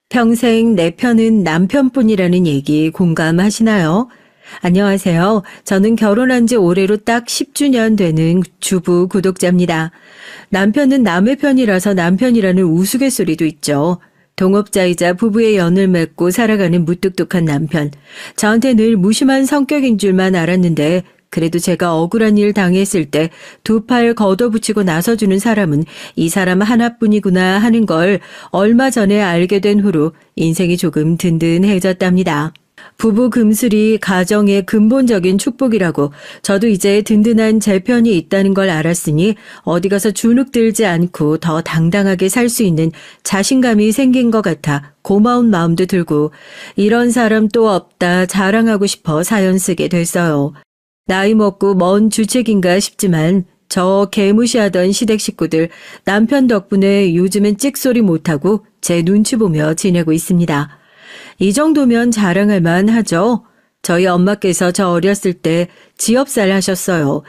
평생 내 편은 남편뿐이라는 얘기 공감하시나요? 안녕하세요. 저는 결혼한 지 올해로 딱 10주년 되는 주부 구독자입니다. 남편은 남의 편이라서 남편이라는 우스갯소리도 있죠. 동업자이자 부부의 연을 맺고 살아가는 무뚝뚝한 남편. 저한테 늘 무심한 성격인 줄만 알았는데 그래도 제가 억울한 일 당했을 때 두 팔 걷어붙이고 나서주는 사람은 이 사람 하나뿐이구나 하는 걸 얼마 전에 알게 된 후로 인생이 조금 든든해졌답니다. 부부 금슬이 가정의 근본적인 축복이라고 저도 이제 든든한 제 편이 있다는 걸 알았으니 어디 가서 주눅 들지 않고 더 당당하게 살 수 있는 자신감이 생긴 것 같아 고마운 마음도 들고 이런 사람 또 없다 자랑하고 싶어 사연 쓰게 됐어요. 나이 먹고 먼 주책인가 싶지만 저 개무시하던 시댁 식구들 남편 덕분에 요즘엔 찍소리 못하고 제 눈치 보며 지내고 있습니다. 이 정도면 자랑할 만하죠. 저희 엄마께서 저 어렸을 때 지업살 하셨어요.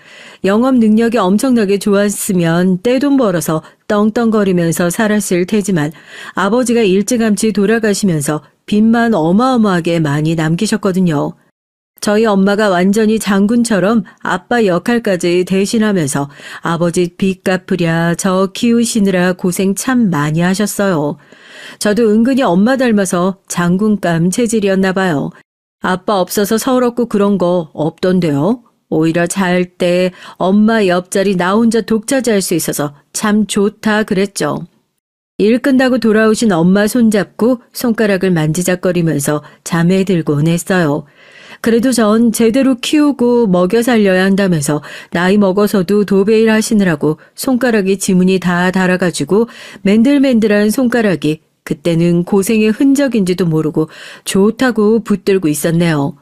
영업 능력이 엄청나게 좋았으면 떼돈 벌어서 떵떵거리면서 살았을 테지만 아버지가 일찌감치 돌아가시면서 빚만 어마어마하게 많이 남기셨거든요. 저희 엄마가 완전히 장군처럼 아빠 역할까지 대신하면서 아버지 빚 갚으랴 저 키우시느라 고생 참 많이 하셨어요. 저도 은근히 엄마 닮아서 장군감 체질이었나 봐요. 아빠 없어서 서럽고 그런 거 없던데요. 오히려 잘 때 엄마 옆자리 나 혼자 독차지할 수 있어서 참 좋다 그랬죠. 일 끝나고 돌아오신 엄마 손잡고 손가락을 만지작거리면서 잠에 들곤 했어요. 그래도 전 제대로 키우고 먹여 살려야 한다면서 나이 먹어서도 도배일 하시느라고 손가락에 지문이 다 달아가지고 맨들맨들한 손가락이 그때는 고생의 흔적인지도 모르고 좋다고 붙들고 있었네요.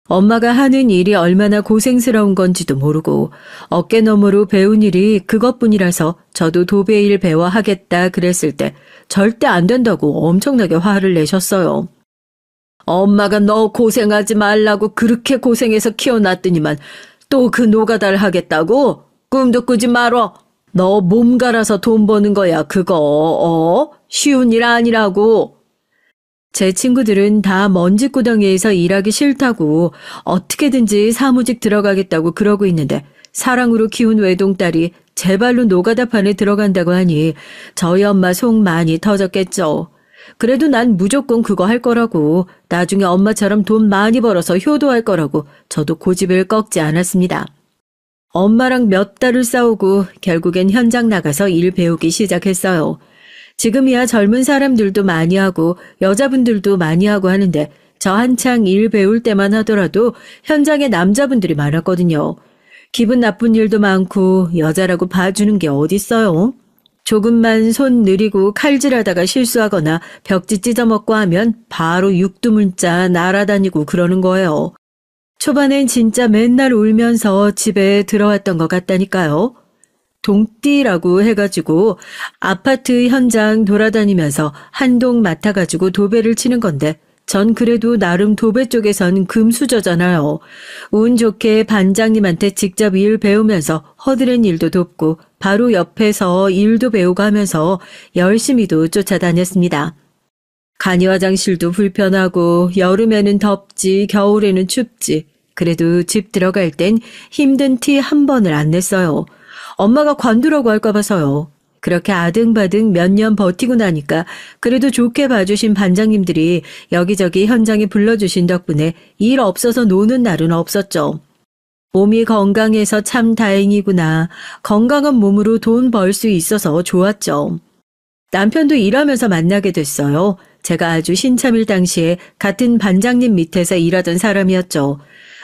엄마가 하는 일이 얼마나 고생스러운 건지도 모르고 어깨너머로 배운 일이 그것뿐이라서 저도 도배일 배워 하겠다 그랬을 때 절대 안 된다고 엄청나게 화를 내셨어요. 엄마가 너 고생하지 말라고 그렇게 고생해서 키워놨더니만 또 그 노가다를 하겠다고? 꿈도 꾸지 말어. 너 몸 갈아서 돈 버는 거야 그거. 쉬운 일 아니라고. 제 친구들은 다 먼지구덩이에서 일하기 싫다고 어떻게든지 사무직 들어가겠다고 그러고 있는데 사랑으로 키운 외동딸이 제 발로 노가다판에 들어간다고 하니 저희 엄마 속 많이 터졌겠죠. 그래도 난 무조건 그거 할 거라고 나중에 엄마처럼 돈 많이 벌어서 효도할 거라고 저도 고집을 꺾지 않았습니다. 엄마랑 몇 달을 싸우고 결국엔 현장 나가서 일 배우기 시작했어요. 지금이야 젊은 사람들도 많이 하고 여자분들도 많이 하고 하는데 저 한창 일 배울 때만 하더라도 현장에 남자분들이 많았거든요. 기분 나쁜 일도 많고 여자라고 봐주는 게 어딨어요. 조금만 손 느리고 칼질하다가 실수하거나 벽지 찢어먹고 하면 바로 육두문자 날아다니고 그러는 거예요. 초반엔 진짜 맨날 울면서 집에 들어왔던 것 같다니까요. 동띠라고 해가지고 아파트 현장 돌아다니면서 한 동 맡아가지고 도배를 치는 건데 전 그래도 나름 도배 쪽에선 금수저잖아요. 운 좋게 반장님한테 직접 일 배우면서 허드렛 일도 돕고 바로 옆에서 일도 배우고 하면서 열심히도 쫓아다녔습니다. 간이 화장실도 불편하고 여름에는 덥지 겨울에는 춥지. 그래도 집 들어갈 땐 힘든 티 한 번을 안 냈어요. 엄마가 관두라고 할까 봐서요. 그렇게 아등바등 몇 년 버티고 나니까 그래도 좋게 봐주신 반장님들이 여기저기 현장에 불러주신 덕분에 일 없어서 노는 날은 없었죠. 몸이 건강해서 참 다행이구나. 건강한 몸으로 돈 벌 수 있어서 좋았죠. 남편도 일하면서 만나게 됐어요. 제가 아주 신참일 당시에 같은 반장님 밑에서 일하던 사람이었죠.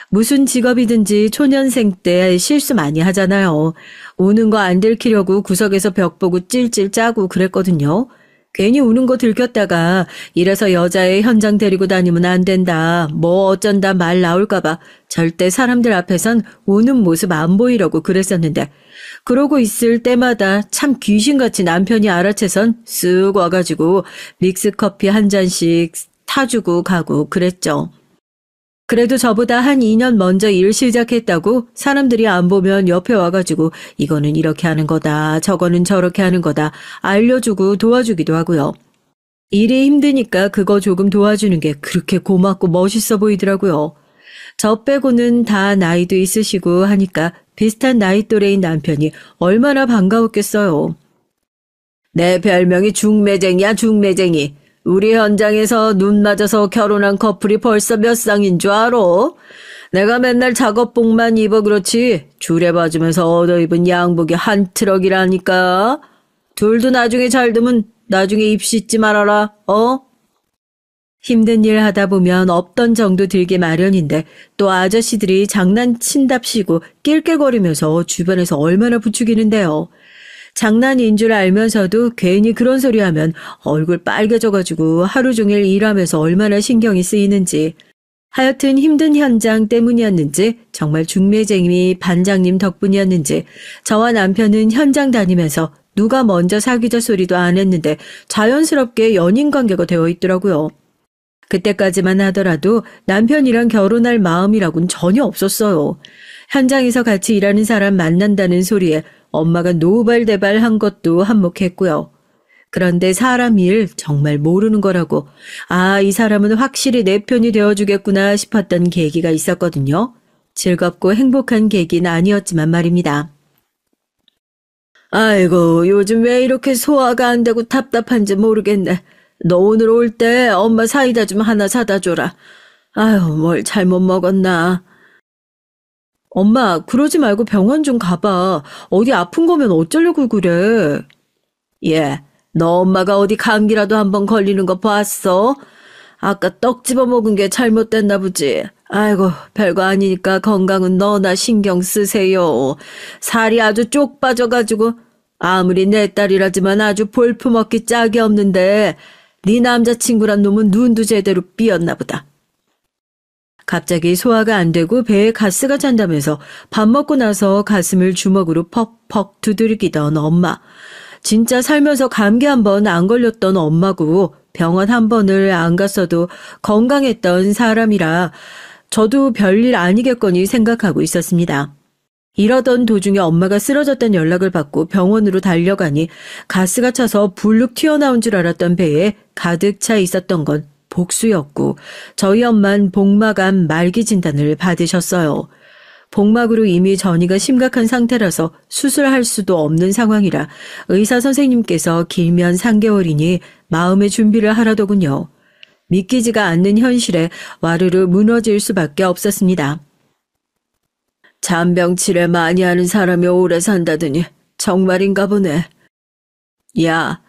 무슨 직업이든지 초년생 때 실수 많이 하잖아요. 우는 거 안 들키려고 구석에서 벽 보고 찔찔 짜고 그랬거든요. 괜히 우는 거 들켰다가 이래서 여자애 현장 데리고 다니면 안 된다. 뭐 어쩐다 말 나올까 봐 절대 사람들 앞에선 우는 모습 안 보이려고 그랬었는데 그러고 있을 때마다 참 귀신같이 남편이 알아채선 쓱 와가지고 믹스커피 한 잔씩 타주고 가고 그랬죠. 그래도 저보다 한 2년 먼저 일 시작했다고 사람들이 안 보면 옆에 와가지고 이거는 이렇게 하는 거다, 저거는 저렇게 하는 거다 알려주고 도와주기도 하고요. 일이 힘드니까 그거 조금 도와주는 게 그렇게 고맙고 멋있어 보이더라고요. 저 빼고는 다 나이도 있으시고 하니까 비슷한 나이 또래인 남편이 얼마나 반가웠겠어요. 내 별명이 중매쟁이야, 중매쟁이. 우리 현장에서 눈 맞아서 결혼한 커플이 벌써 몇 쌍인 줄 알아? 내가 맨날 작업복만 입어 그렇지 줄에 봐주면서 얻어입은 양복이 한 트럭이라니까. 둘도 나중에 잘 되면 나중에 입 씻지 말아라, 어? 힘든 일 하다 보면 없던 정도 들기 마련인데 또 아저씨들이 장난친답시고 낄낄거리면서 주변에서 얼마나 부추기는데요. 장난인 줄 알면서도 괜히 그런 소리 하면 얼굴 빨개져가지고 하루 종일 일하면서 얼마나 신경이 쓰이는지. 하여튼 힘든 현장 때문이었는지 정말 중매쟁이 반장님 덕분이었는지 저와 남편은 현장 다니면서 누가 먼저 사귀자 소리도 안 했는데 자연스럽게 연인 관계가 되어 있더라고요. 그때까지만 하더라도 남편이랑 결혼할 마음이라고는 전혀 없었어요. 현장에서 같이 일하는 사람 만난다는 소리에 엄마가 노발대발한 것도 한몫했고요. 그런데 사람 일 정말 모르는 거라고, 아, 이 사람은 확실히 내 편이 되어주겠구나 싶었던 계기가 있었거든요. 즐겁고 행복한 계기는 아니었지만 말입니다. 아이고, 요즘 왜 이렇게 소화가 안 되고 답답한지 모르겠네. 너 오늘 올 때 엄마 사이다 좀 하나 사다 줘라. 아유, 뭘 잘못 먹었나. 엄마, 그러지 말고 병원 좀 가봐. 어디 아픈 거면 어쩌려고 그래. 예, 너 엄마가 어디 감기라도 한번 걸리는 거 봤어? 아까 떡 집어 먹은 게 잘못됐나 보지. 아이고, 별거 아니니까 건강은 너나 신경 쓰세요. 살이 아주 쪽 빠져가지고 아무리 내 딸이라지만 아주 볼품없기 짝이 없는데 네 남자친구란 놈은 눈도 제대로 삐었나 보다. 갑자기 소화가 안 되고 배에 가스가 찬다면서 밥 먹고 나서 가슴을 주먹으로 퍽퍽 두들기던 엄마. 진짜 살면서 감기 한 번 안 걸렸던 엄마고 병원 한 번을 안 갔어도 건강했던 사람이라 저도 별일 아니겠거니 생각하고 있었습니다. 이러던 도중에 엄마가 쓰러졌다는 연락을 받고 병원으로 달려가니 가스가 차서 불룩 튀어나온 줄 알았던 배에 가득 차 있었던 건 복수였고 저희 엄만 복막암 말기 진단을 받으셨어요. 복막으로 이미 전이가 심각한 상태라서 수술할 수도 없는 상황이라 의사 선생님께서 길면 3개월이니 마음의 준비를 하라더군요. 믿기지가 않는 현실에 와르르 무너질 수밖에 없었습니다. 잔병치레 많이 하는 사람이 오래 산다더니 정말인가 보네. 야,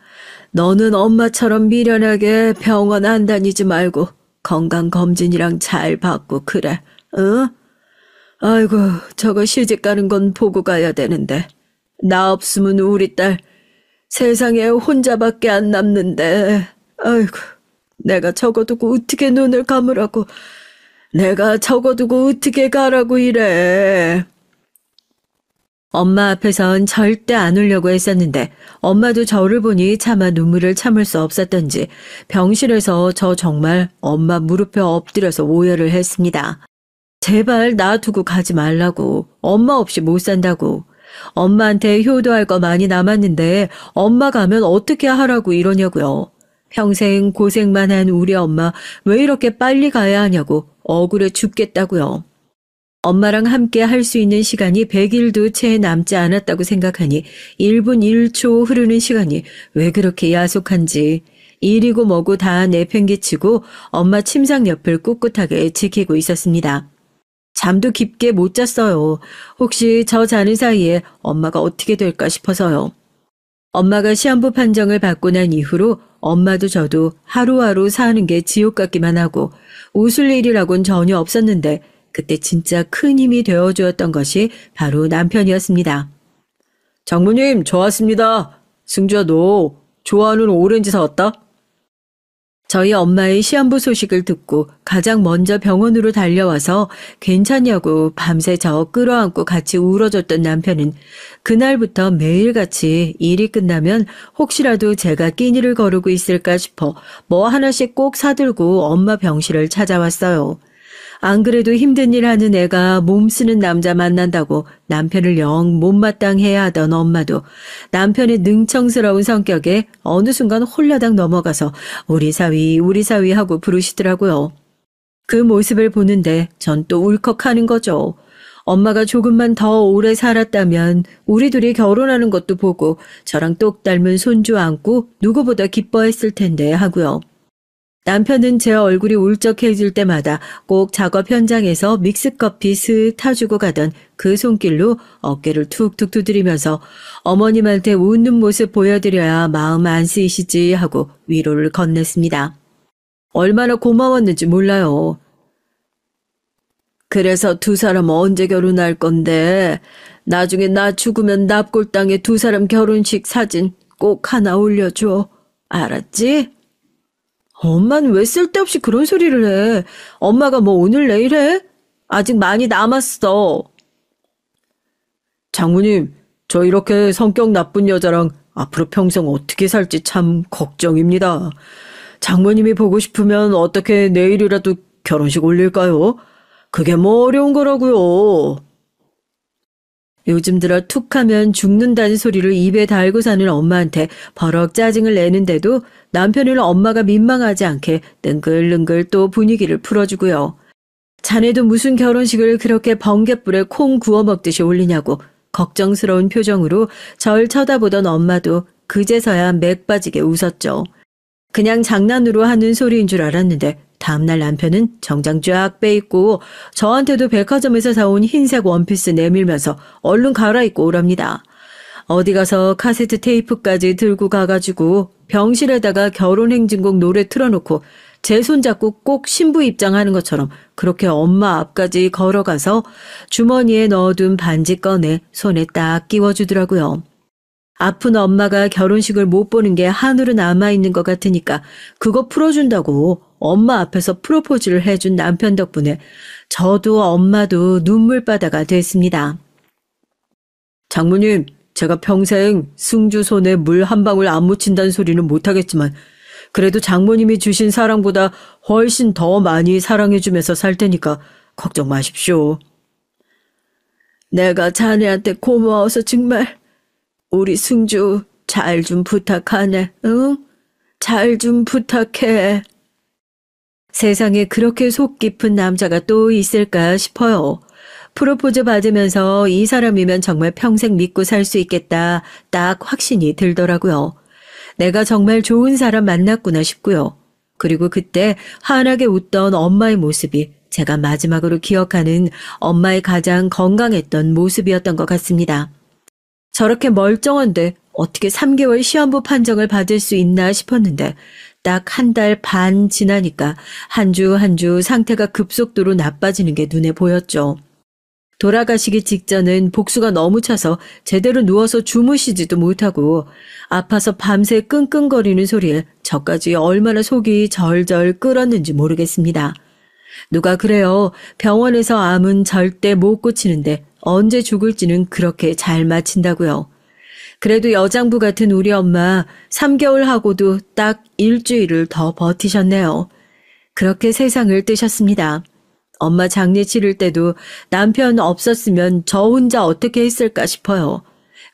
너는 엄마처럼 미련하게 병원 안 다니지 말고 건강검진이랑 잘 받고 그래, 응? 아이고, 저거 시집 가는 건 보고 가야 되는데. 나 없으면 우리 딸 세상에 혼자밖에 안 남는데. 아이고, 내가 저거 두고 어떻게 눈을 감으라고. 내가 저거 두고 어떻게 가라고 이래. 엄마 앞에선 절대 안 울려고 했었는데 엄마도 저를 보니 차마 눈물을 참을 수 없었던지 병실에서 저 정말 엄마 무릎에 엎드려서 오열을 했습니다. 제발 놔두고 가지 말라고. 엄마 없이 못 산다고. 엄마한테 효도할 거 많이 남았는데 엄마 가면 어떻게 하라고 이러냐고요. 평생 고생만 한 우리 엄마 왜 이렇게 빨리 가야 하냐고 억울해 죽겠다고요. 엄마랑 함께 할 수 있는 시간이 100일도 채 남지 않았다고 생각하니 1분 1초 흐르는 시간이 왜 그렇게 야속한지 일이고 뭐고 다 내팽개치고 엄마 침상 옆을 꿋꿋하게 지키고 있었습니다. 잠도 깊게 못 잤어요. 혹시 저 자는 사이에 엄마가 어떻게 될까 싶어서요. 엄마가 시한부 판정을 받고 난 이후로 엄마도 저도 하루하루 사는 게 지옥 같기만 하고 웃을 일이라곤 전혀 없었는데 그때 진짜 큰 힘이 되어주었던 것이 바로 남편이었습니다. 장모님, 저 왔습니다. 승주야, 너 좋아하는 오렌지 사왔다? 저희 엄마의 시한부 소식을 듣고 가장 먼저 병원으로 달려와서 괜찮냐고 밤새 저 끌어안고 같이 울어줬던 남편은 그날부터 매일같이 일이 끝나면 혹시라도 제가 끼니를 거르고 있을까 싶어 뭐 하나씩 꼭 사들고 엄마 병실을 찾아왔어요. 안 그래도 힘든 일 하는 애가 몸 쓰는 남자 만난다고 남편을 영 못마땅해야 하던 엄마도 남편의 능청스러운 성격에 어느 순간 홀라당 넘어가서 우리 사위 하고 부르시더라고요. 그 모습을 보는데 전 또 울컥하는 거죠. 엄마가 조금만 더 오래 살았다면 우리 둘이 결혼하는 것도 보고 저랑 똑 닮은 손주 안고 누구보다 기뻐했을 텐데 하고요. 남편은 제 얼굴이 울적해질 때마다 꼭 작업 현장에서 믹스커피 슥 타주고 가던 그 손길로 어깨를 툭툭 두드리면서 어머님한테 웃는 모습 보여드려야 마음 안 쓰이시지 하고 위로를 건넸습니다. 얼마나 고마웠는지 몰라요. 그래서 두 사람 언제 결혼할 건데 나중에 나 죽으면 납골당에 두 사람 결혼식 사진 꼭 하나 올려줘. 알았지? 엄마는 왜 쓸데없이 그런 소리를 해? 엄마가 뭐 오늘 내일 해? 아직 많이 남았어. 장모님, 저 이렇게 성격 나쁜 여자랑 앞으로 평생 어떻게 살지 참 걱정입니다. 장모님이 보고 싶으면 어떻게 내일이라도 결혼식 올릴까요? 그게 뭐 어려운 거라고요. 요즘 들어 툭 하면 죽는다는 소리를 입에 달고 사는 엄마한테 버럭 짜증을 내는데도 남편은 엄마가 민망하지 않게 능글능글 또 분위기를 풀어주고요. 자네도 무슨 결혼식을 그렇게 번갯불에 콩 구워 먹듯이 올리냐고 걱정스러운 표정으로 절 쳐다보던 엄마도 그제서야 맥 빠지게 웃었죠. 그냥 장난으로 하는 소리인 줄 알았는데 다음날 남편은 정장 쫙 빼입고 저한테도 백화점에서 사온 흰색 원피스 내밀면서 얼른 갈아입고 오랍니다. 어디 가서 카세트 테이프까지 들고 가가지고 병실에다가 결혼행진곡 노래 틀어놓고 제 손잡고 꼭 신부 입장하는 것처럼 그렇게 엄마 앞까지 걸어가서 주머니에 넣어둔 반지 꺼내 손에 딱 끼워주더라고요. 아픈 엄마가 결혼식을 못 보는 게 한으로 남아있는 것 같으니까 그거 풀어준다고 엄마 앞에서 프로포즈를 해준 남편 덕분에 저도 엄마도 눈물바다가 됐습니다. 장모님, 제가 평생 승주 손에 물 한 방울 안 묻힌다는 소리는 못하겠지만 그래도 장모님이 주신 사랑보다 훨씬 더 많이 사랑해주면서 살 테니까 걱정 마십시오. 내가 자네한테 고마워서 정말 우리 승주 잘 좀 부탁하네, 응? 잘 좀 부탁해. 세상에 그렇게 속 깊은 남자가 또 있을까 싶어요. 프로포즈 받으면서 이 사람이면 정말 평생 믿고 살 수 있겠다 딱 확신이 들더라고요. 내가 정말 좋은 사람 만났구나 싶고요. 그리고 그때 환하게 웃던 엄마의 모습이 제가 마지막으로 기억하는 엄마의 가장 건강했던 모습이었던 것 같습니다. 저렇게 멀쩡한데 어떻게 3개월 시한부 판정을 받을 수 있나 싶었는데 딱 한 달 반 지나니까 한 주 한 주 상태가 급속도로 나빠지는 게 눈에 보였죠. 돌아가시기 직전은 복수가 너무 차서 제대로 누워서 주무시지도 못하고 아파서 밤새 끙끙거리는 소리에 저까지 얼마나 속이 절절 끓었는지 모르겠습니다. 누가 그래요. 병원에서 암은 절대 못 고치는데 언제 죽을지는 그렇게 잘 맞힌다고요. 그래도 여장부 같은 우리 엄마 3개월 하고도 딱 일주일을 더 버티셨네요. 그렇게 세상을 뜨셨습니다. 엄마 장례 치를 때도 남편 없었으면 저 혼자 어떻게 했을까 싶어요.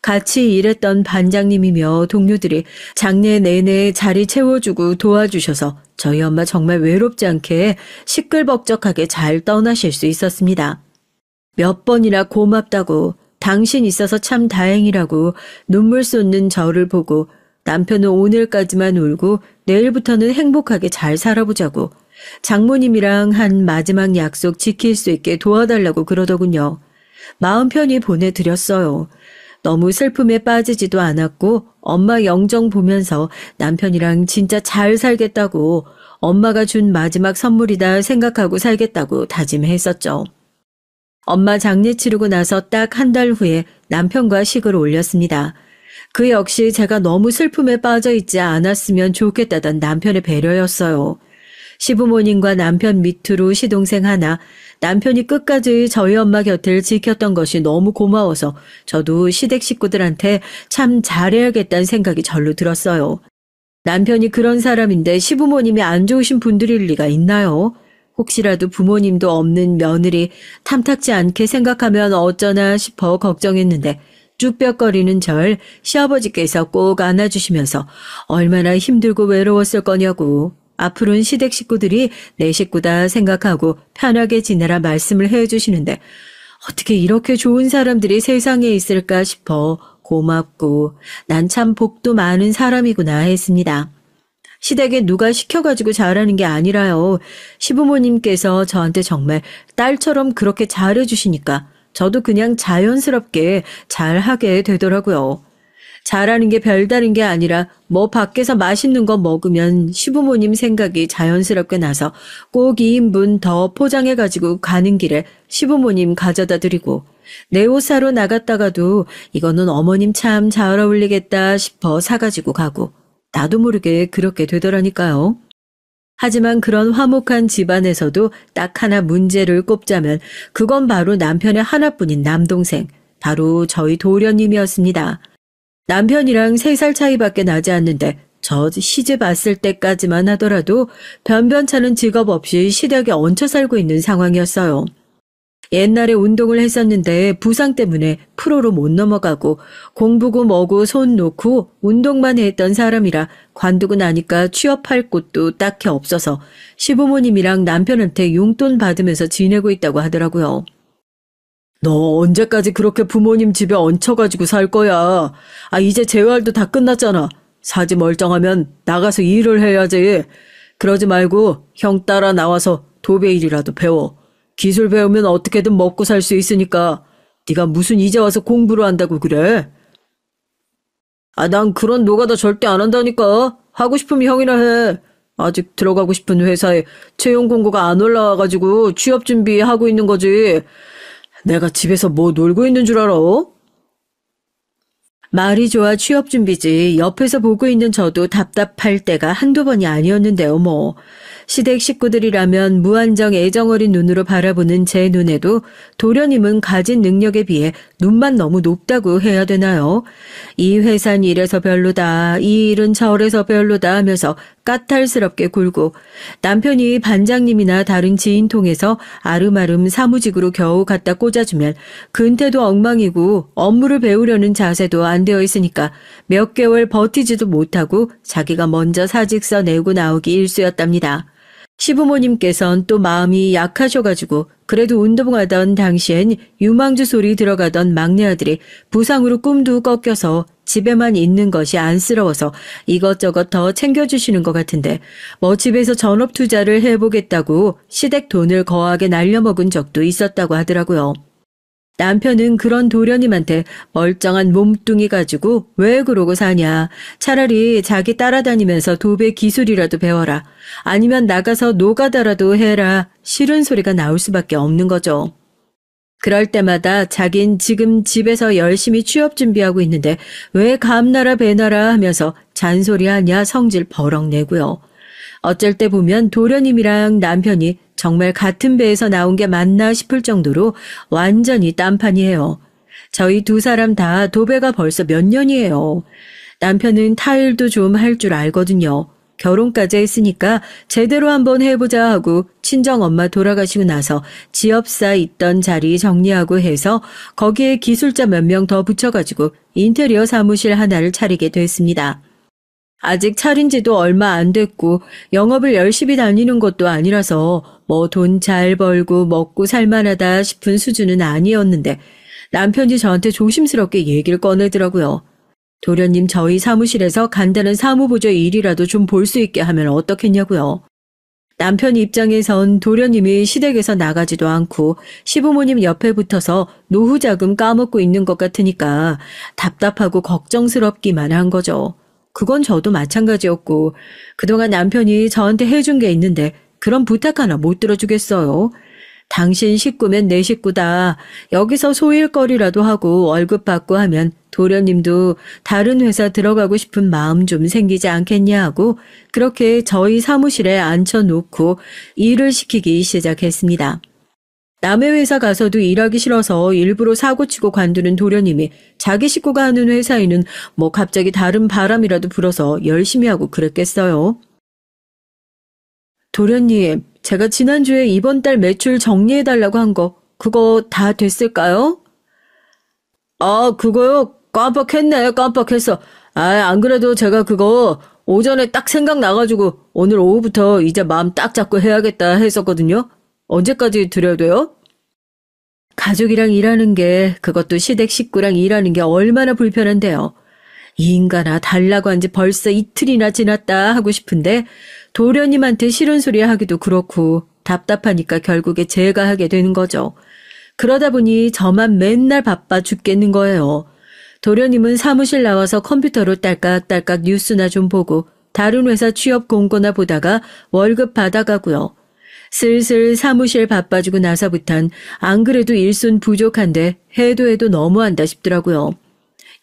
같이 일했던 반장님이며 동료들이 장례 내내 자리 채워주고 도와주셔서 저희 엄마 정말 외롭지 않게 시끌벅적하게 잘 떠나실 수 있었습니다. 몇 번이나 고맙다고 당신 있어서 참 다행이라고 눈물 쏟는 저를 보고 남편은 오늘까지만 울고 내일부터는 행복하게 잘 살아보자고 장모님이랑 한 마지막 약속 지킬 수 있게 도와달라고 그러더군요. 마음 편히 보내드렸어요. 너무 슬픔에 빠지지도 않았고 엄마 영정 보면서 남편이랑 진짜 잘 살겠다고 엄마가 준 마지막 선물이다 생각하고 살겠다고 다짐했었죠. 엄마 장례 치르고 나서 딱 한 달 후에 남편과 식을 올렸습니다. 그 역시 제가 너무 슬픔에 빠져있지 않았으면 좋겠다던 남편의 배려였어요. 시부모님과 남편 밑으로 시동생 하나, 남편이 끝까지 저희 엄마 곁을 지켰던 것이 너무 고마워서 저도 시댁 식구들한테 참 잘해야겠다는 생각이 절로 들었어요. 남편이 그런 사람인데 시부모님이 안 좋으신 분들일 리가 있나요? 혹시라도 부모님도 없는 며느리 탐탁지 않게 생각하면 어쩌나 싶어 걱정했는데 쭈뼛거리는 절 시아버지께서 꼭 안아주시면서 얼마나 힘들고 외로웠을 거냐고 앞으로는 시댁 식구들이 내 식구다 생각하고 편하게 지내라 말씀을 해주시는데 어떻게 이렇게 좋은 사람들이 세상에 있을까 싶어 고맙고 난 참 복도 많은 사람이구나 했습니다. 시댁에 누가 시켜가지고 잘하는 게 아니라요. 시부모님께서 저한테 정말 딸처럼 그렇게 잘해주시니까 저도 그냥 자연스럽게 잘하게 되더라고요. 잘하는 게 별다른 게 아니라 뭐 밖에서 맛있는 거 먹으면 시부모님 생각이 자연스럽게 나서 꼭 2인분 더 포장해가지고 가는 길에 시부모님 가져다 드리고 내 옷 사러 나갔다가도 이거는 어머님 참 잘 어울리겠다 싶어 사가지고 가고 나도 모르게 그렇게 되더라니까요. 하지만 그런 화목한 집안에서도 딱 하나 문제를 꼽자면 그건 바로 남편의 하나뿐인 남동생, 바로 저희 도련님이었습니다. 남편이랑 3살 차이밖에 나지 않는데 저 시집 왔을 때까지만 하더라도 변변찮은 직업 없이 시댁에 얹혀 살고 있는 상황이었어요. 옛날에 운동을 했었는데 부상 때문에 프로로 못 넘어가고 공부고 뭐고 손 놓고 운동만 했던 사람이라 관두고 나니까 취업할 곳도 딱히 없어서 시부모님이랑 남편한테 용돈 받으면서 지내고 있다고 하더라고요. 너 언제까지 그렇게 부모님 집에 얹혀가지고 살 거야? 이제 재활도 다 끝났잖아. 사지 멀쩡하면 나가서 일을 해야지. 그러지 말고 형 따라 나와서 도배 일이라도 배워. 기술 배우면 어떻게든 먹고 살 수 있으니까 네가 무슨 이제 와서 공부를 한다고 그래? 난 그런 노가다 절대 안 한다니까. 하고 싶으면 형이나 해. 아직 들어가고 싶은 회사에 채용 공고가 안 올라와가지고 취업 준비하고 있는 거지. 내가 집에서 뭐 놀고 있는 줄 알아? 말이 좋아 취업 준비지 옆에서 보고 있는 저도 답답할 때가 한두 번이 아니었는데요 뭐. 시댁 식구들이라면 무한정 애정어린 눈으로 바라보는 제 눈에도 도련님은 가진 능력에 비해 눈만 너무 높다고 해야 되나요? 이 회사는 이래서 별로다, 이 일은 저래서 별로다 하면서 까탈스럽게 굴고 남편이 반장님이나 다른 지인 통해서 아름아름 사무직으로 겨우 갖다 꽂아주면 근태도 엉망이고 업무를 배우려는 자세도 안 되어 있으니까 몇 개월 버티지도 못하고 자기가 먼저 사직서 내고 나오기 일쑤였답니다. 시부모님께선 또 마음이 약하셔가지고 그래도 운동하던 당시엔 유망주 소리 들어가던 막내 아들이 부상으로 꿈도 꺾여서 집에만 있는 것이 안쓰러워서 이것저것 더 챙겨주시는 것 같은데 뭐 집에서 전업 투자를 해보겠다고 시댁 돈을 거하게 날려먹은 적도 있었다고 하더라고요. 남편은 그런 도련님한테 멀쩡한 몸뚱이 가지고 왜 그러고 사냐. 차라리 자기 따라다니면서 도배 기술이라도 배워라. 아니면 나가서 노가다라도 해라. 싫은 소리가 나올 수밖에 없는 거죠. 그럴 때마다 자긴 지금 집에서 열심히 취업 준비하고 있는데 왜 감나라 배나라 하면서 잔소리하냐 성질 버럭 내고요. 어쩔 때 보면 도련님이랑 남편이 정말 같은 배에서 나온 게 맞나 싶을 정도로 완전히 딴판이에요. 저희 두 사람 다 도배가 벌써 몇 년이에요. 남편은 타일도 좀 할 줄 알거든요. 결혼까지 했으니까 제대로 한번 해보자 하고 친정엄마 돌아가시고 나서 지업사 있던 자리 정리하고 해서 거기에 기술자 몇 명 더 붙여가지고 인테리어 사무실 하나를 차리게 됐습니다. 아직 차린 지도 얼마 안 됐고 영업을 열심히 다니는 것도 아니라서 뭐 돈 잘 벌고 먹고 살만하다 싶은 수준은 아니었는데 남편이 저한테 조심스럽게 얘기를 꺼내더라고요. 도련님 저희 사무실에서 간단한 사무보조 일이라도 좀 볼 수 있게 하면 어떻겠냐고요. 남편 입장에선 도련님이 시댁에서 나가지도 않고 시부모님 옆에 붙어서 노후 자금 까먹고 있는 것 같으니까 답답하고 걱정스럽기만 한 거죠. 그건 저도 마찬가지였고 그동안 남편이 저한테 해준 게 있는데 그런 부탁 하나 못 들어주겠어요. 당신 식구면 내 식구다. 여기서 소일거리라도 하고 월급 받고 하면 도련님도 다른 회사 들어가고 싶은 마음 좀 생기지 않겠냐 하고 그렇게 저희 사무실에 앉혀놓고 일을 시키기 시작했습니다. 남의 회사 가서도 일하기 싫어서 일부러 사고치고 관두는 도련님이 자기 식구가 하는 회사에는 뭐 갑자기 다른 바람이라도 불어서 열심히 하고 그랬겠어요. 도련님, 제가 지난주에 이번 달 매출 정리해달라고 한 거, 그거 다 됐을까요? 아, 그거요? 깜빡했네, 깜빡했어. 안 그래도 제가 그거 오전에 딱 생각나가지고 오늘 오후부터 이제 마음 딱 잡고 해야겠다 했었거든요. 언제까지 드려야 돼요? 가족이랑 일하는 게, 그것도 시댁 식구랑 일하는 게 얼마나 불편한데요. 이 인간아, 달라고 한 지 벌써 이틀이나 지났다 하고 싶은데 도련님한테 싫은 소리 하기도 그렇고 답답하니까 결국에 제가 하게 되는 거죠. 그러다 보니 저만 맨날 바빠 죽겠는 거예요. 도련님은 사무실 나와서 컴퓨터로 딸깍딸깍 뉴스나 좀 보고 다른 회사 취업 공고나 보다가 월급 받아가고요. 슬슬 사무실 바빠지고 나서부턴 안 그래도 일손 부족한데 해도 너무한다 싶더라고요.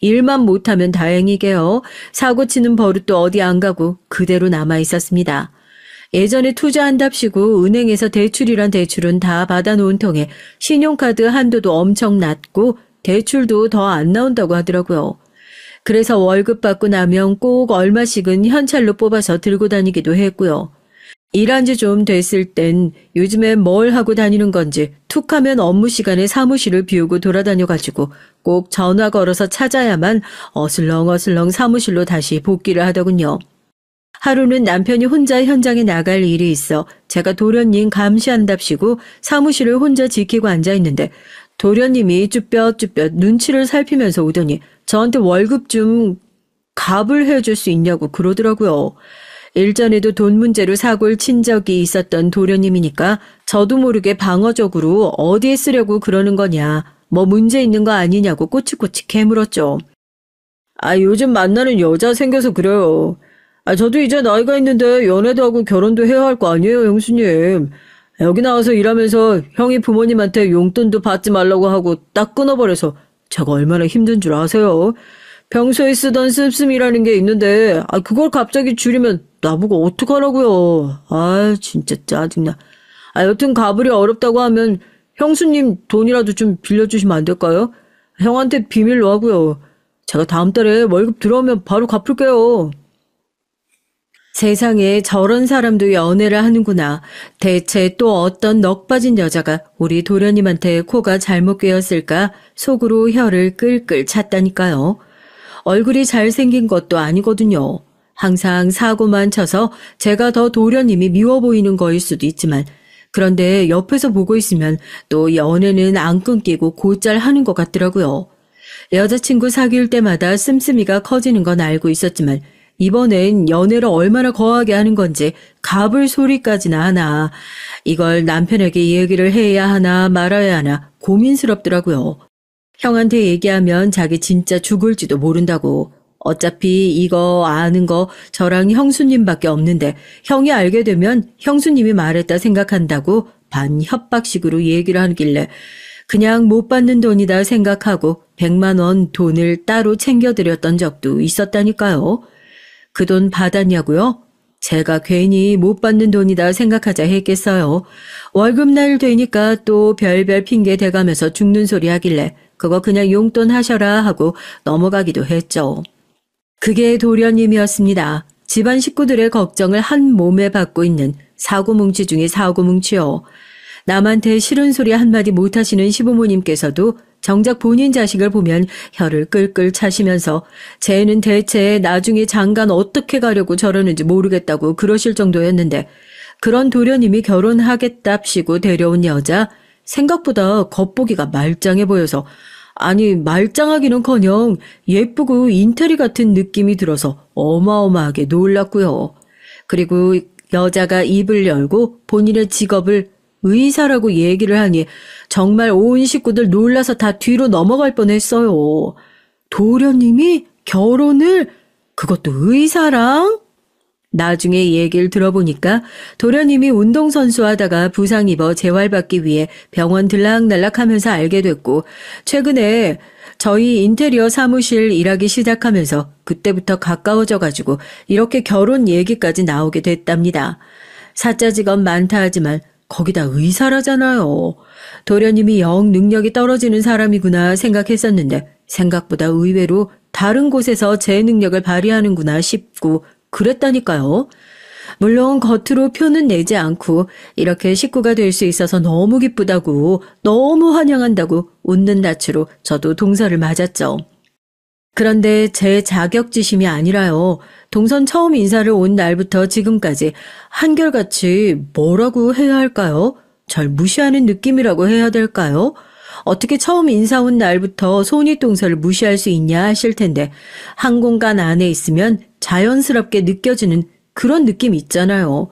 일만 못하면 다행이게요. 사고치는 버릇도 어디 안 가고 그대로 남아 있었습니다. 예전에 투자한답시고 은행에서 대출이란 대출은 다 받아놓은 통에 신용카드 한도도 엄청 낮고 대출도 더 안 나온다고 하더라고요. 그래서 월급 받고 나면 꼭 얼마씩은 현찰로 뽑아서 들고 다니기도 했고요. 일한 지 좀 됐을 땐 요즘에 뭘 하고 다니는 건지 툭 하면 업무 시간에 사무실을 비우고 돌아다녀가지고 꼭 전화 걸어서 찾아야만 어슬렁어슬렁 사무실로 다시 복귀를 하더군요. 하루는 남편이 혼자 현장에 나갈 일이 있어 제가 도련님 감시한답시고 사무실을 혼자 지키고 앉아있는데 도련님이 쭈뼛쭈뼛 눈치를 살피면서 오더니 저한테 월급 좀 갑을 해줄 수 있냐고 그러더라고요. 일전에도 돈 문제로 사고를 친 적이 있었던 도련님이니까 저도 모르게 방어적으로 어디에 쓰려고 그러는 거냐, 뭐 문제 있는 거 아니냐고 꼬치꼬치 캐물었죠. 요즘 만나는 여자 생겨서 그래요. 저도 이제 나이가 있는데 연애도 하고 결혼도 해야 할 거 아니에요, 형수님. 여기 나와서 일하면서 형이 부모님한테 용돈도 받지 말라고 하고 딱 끊어버려서 제가 얼마나 힘든 줄 아세요? 평소에 쓰던 씀씀이라는 게 있는데 그걸 갑자기 줄이면 나보고 어떡하라고요. 진짜 짜증나. 여튼 가불이 어렵다고 하면 형수님 돈이라도 좀 빌려주시면 안 될까요? 형한테 비밀로 하고요. 제가 다음 달에 월급 들어오면 바로 갚을게요. 세상에 저런 사람도 연애를 하는구나. 대체 또 어떤 넋 빠진 여자가 우리 도련님한테 코가 잘못 꿰었을까 속으로 혀를 끌끌 찼다니까요. 얼굴이 잘생긴 것도 아니거든요. 항상 사고만 쳐서 제가 더 도련님이 미워 보이는 거일 수도 있지만 그런데 옆에서 보고 있으면 또 연애는 안 끊기고 곧잘 하는 것 같더라고요. 여자친구 사귈 때마다 씀씀이가 커지는 건 알고 있었지만 이번엔 연애를 얼마나 거하게 하는 건지 갑을 소리까지나 하나. 이걸 남편에게 얘기를 해야 하나 말아야 하나 고민스럽더라고요. 형한테 얘기하면 자기 진짜 죽을지도 모른다고. 어차피 이거 아는 거 저랑 형수님밖에 없는데 형이 알게 되면 형수님이 말했다 생각한다고 반 협박식으로 얘기를 하길래 그냥 못 받는 돈이다 생각하고 100만 원 돈을 따로 챙겨드렸던 적도 있었다니까요. 그 돈 받았냐고요? 제가 괜히 못 받는 돈이다 생각하자 했겠어요. 월급날 되니까 또 별별 핑계 대가면서 죽는 소리 하길래 그거 그냥 용돈 하셔라 하고 넘어가기도 했죠. 그게 도련님이었습니다. 집안 식구들의 걱정을 한 몸에 받고 있는 사고뭉치 중에 사고뭉치요. 남한테 싫은 소리 한마디 못하시는 시부모님께서도 정작 본인 자식을 보면 혀를 끌끌 차시면서 쟤는 대체 나중에 장가는 어떻게 가려고 저러는지 모르겠다고 그러실 정도였는데 그런 도련님이 결혼하겠답시고 데려온 여자 생각보다 겉보기가 말짱해 보여서 말짱하기는커녕 예쁘고 인테리 같은 느낌이 들어서 어마어마하게 놀랐고요. 그리고 여자가 입을 열고 본인의 직업을 의사라고 얘기를 하니 정말 온 식구들 놀라서 다 뒤로 넘어갈 뻔했어요. 도련님이 결혼을 그것도 의사랑? 나중에 얘기를 들어보니까 도련님이 운동선수 하다가 부상 입어 재활받기 위해 병원 들락날락하면서 알게 됐고 최근에 저희 인테리어 사무실 일하기 시작하면서 그때부터 가까워져가지고 이렇게 결혼 얘기까지 나오게 됐답니다. 사짜 직업 많다 하지만 거기다 의사라잖아요. 도련님이 영 능력이 떨어지는 사람이구나 생각했었는데 생각보다 의외로 다른 곳에서 제 능력을 발휘하는구나 싶고 그랬다니까요. 물론 겉으로 표는 내지 않고 이렇게 식구가 될 수 있어서 너무 기쁘다고, 너무 환영한다고 웃는 낯으로 저도 동서를 맞았죠. 그런데 제 자격지심이 아니라요. 동선 처음 인사를 온 날부터 지금까지 한결같이 뭐라고 해야 할까요? 절 무시하는 느낌이라고 해야 될까요? 어떻게 처음 인사 온 날부터 손윗동서를 무시할 수 있냐 하실 텐데 한 공간 안에 있으면 자연스럽게 느껴지는 그런 느낌 있잖아요.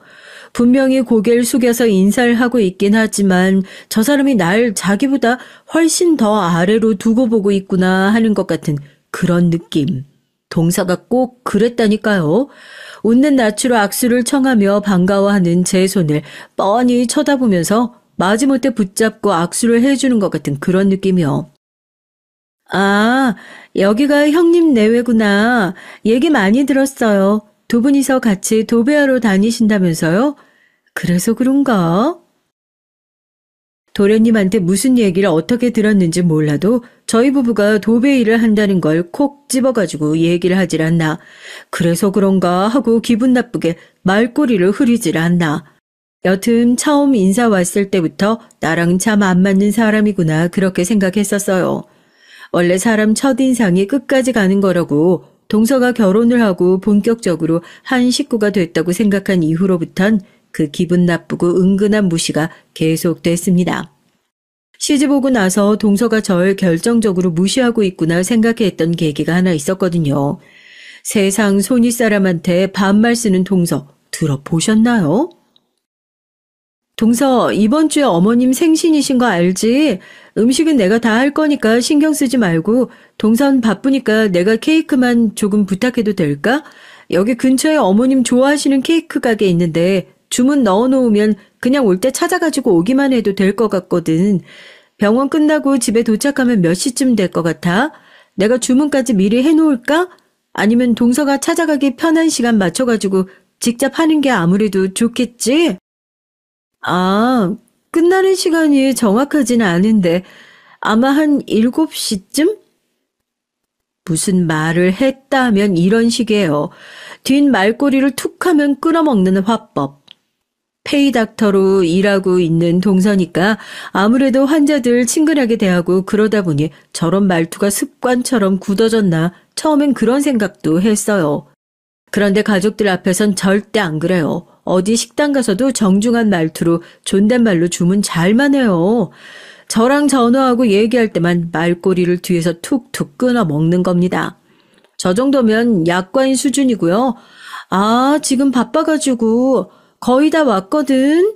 분명히 고개를 숙여서 인사를 하고 있긴 하지만 저 사람이 날 자기보다 훨씬 더 아래로 두고 보고 있구나 하는 것 같은 그런 느낌. 동서가 꼭 그랬다니까요. 웃는 낯으로 악수를 청하며 반가워하는 제 손을 뻔히 쳐다보면서 마지못해 붙잡고 악수를 해주는 것 같은 그런 느낌이요. 아, 여기가 형님 내외구나. 얘기 많이 들었어요. 두 분이서 같이 도배하러 다니신다면서요? 그래서 그런가? 도련님한테 무슨 얘기를 어떻게 들었는지 몰라도 저희 부부가 도배 일을 한다는 걸 콕 집어가지고 얘기를 하질 않나. 그래서 그런가 하고 기분 나쁘게 말꼬리를 흐리질 않나. 여튼 처음 인사 왔을 때부터 나랑 참 안 맞는 사람이구나 그렇게 생각했었어요. 원래 사람 첫인상이 끝까지 가는 거라고 동서가 결혼을 하고 본격적으로 한 식구가 됐다고 생각한 이후로부턴 그 기분 나쁘고 은근한 무시가 계속됐습니다. 시집 오고 나서 동서가 절 결정적으로 무시하고 있구나 생각했던 계기가 하나 있었거든요. 세상 손윗사람한테 반말 쓰는 동서 들어보셨나요? 동서, 이번 주에 어머님 생신이신 거 알지? 음식은 내가 다 할 거니까 신경 쓰지 말고 동선 바쁘니까 내가 케이크만 조금 부탁해도 될까? 여기 근처에 어머님 좋아하시는 케이크 가게 있는데 주문 넣어놓으면 그냥 올 때 찾아가지고 오기만 해도 될 것 같거든. 병원 끝나고 집에 도착하면 몇 시쯤 될 것 같아? 내가 주문까지 미리 해놓을까? 아니면 동서가 찾아가기 편한 시간 맞춰가지고 직접 하는 게 아무래도 좋겠지? 아, 끝나는 시간이 정확하지는 않은데 아마 한 7시쯤? 무슨 말을 했다 하면 이런 식이에요. 뒷말꼬리를 툭 하면 끊어먹는 화법. 페이닥터로 일하고 있는 동서니까 아무래도 환자들 친근하게 대하고 그러다 보니 저런 말투가 습관처럼 굳어졌나 처음엔 그런 생각도 했어요. 그런데 가족들 앞에선 절대 안 그래요. 어디 식당 가서도 정중한 말투로 존댓말로 주문 잘만 해요. 저랑 전화하고 얘기할 때만 말꼬리를 뒤에서 툭툭 끊어 먹는 겁니다. 저 정도면 약과인 수준이고요. 아, 지금 바빠가지고 거의 다 왔거든.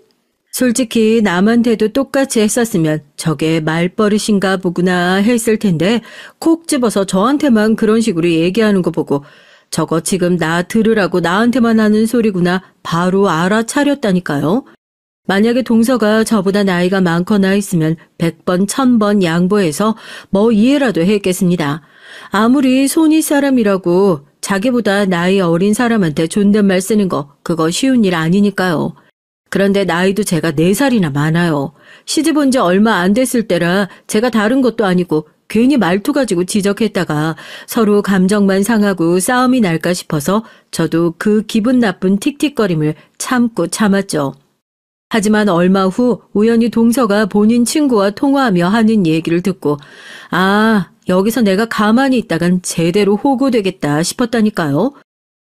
솔직히 남한테도 똑같이 했었으면 저게 말버릇인가 보구나 했을 텐데 콕 집어서 저한테만 그런 식으로 얘기하는 거 보고 저거 지금 나 들으라고 나한테만 하는 소리구나 바로 알아차렸다니까요. 만약에 동서가 저보다 나이가 많거나 했으면 100번 1000번 양보해서 뭐 이해라도 했겠습니다. 아무리 손윗사람이라고 자기보다 나이 어린 사람한테 존댓말 쓰는 거 그거 쉬운 일 아니니까요. 그런데 나이도 제가 4살이나 많아요. 시집 온 지 얼마 안 됐을 때라 제가 다른 것도 아니고 괜히 말투 가지고 지적했다가 서로 감정만 상하고 싸움이 날까 싶어서 저도 그 기분 나쁜 틱틱거림을 참고 참았죠. 하지만 얼마 후 우연히 동서가 본인 친구와 통화하며 하는 얘기를 듣고 아, 여기서 내가 가만히 있다간 제대로 호구되겠다 싶었다니까요.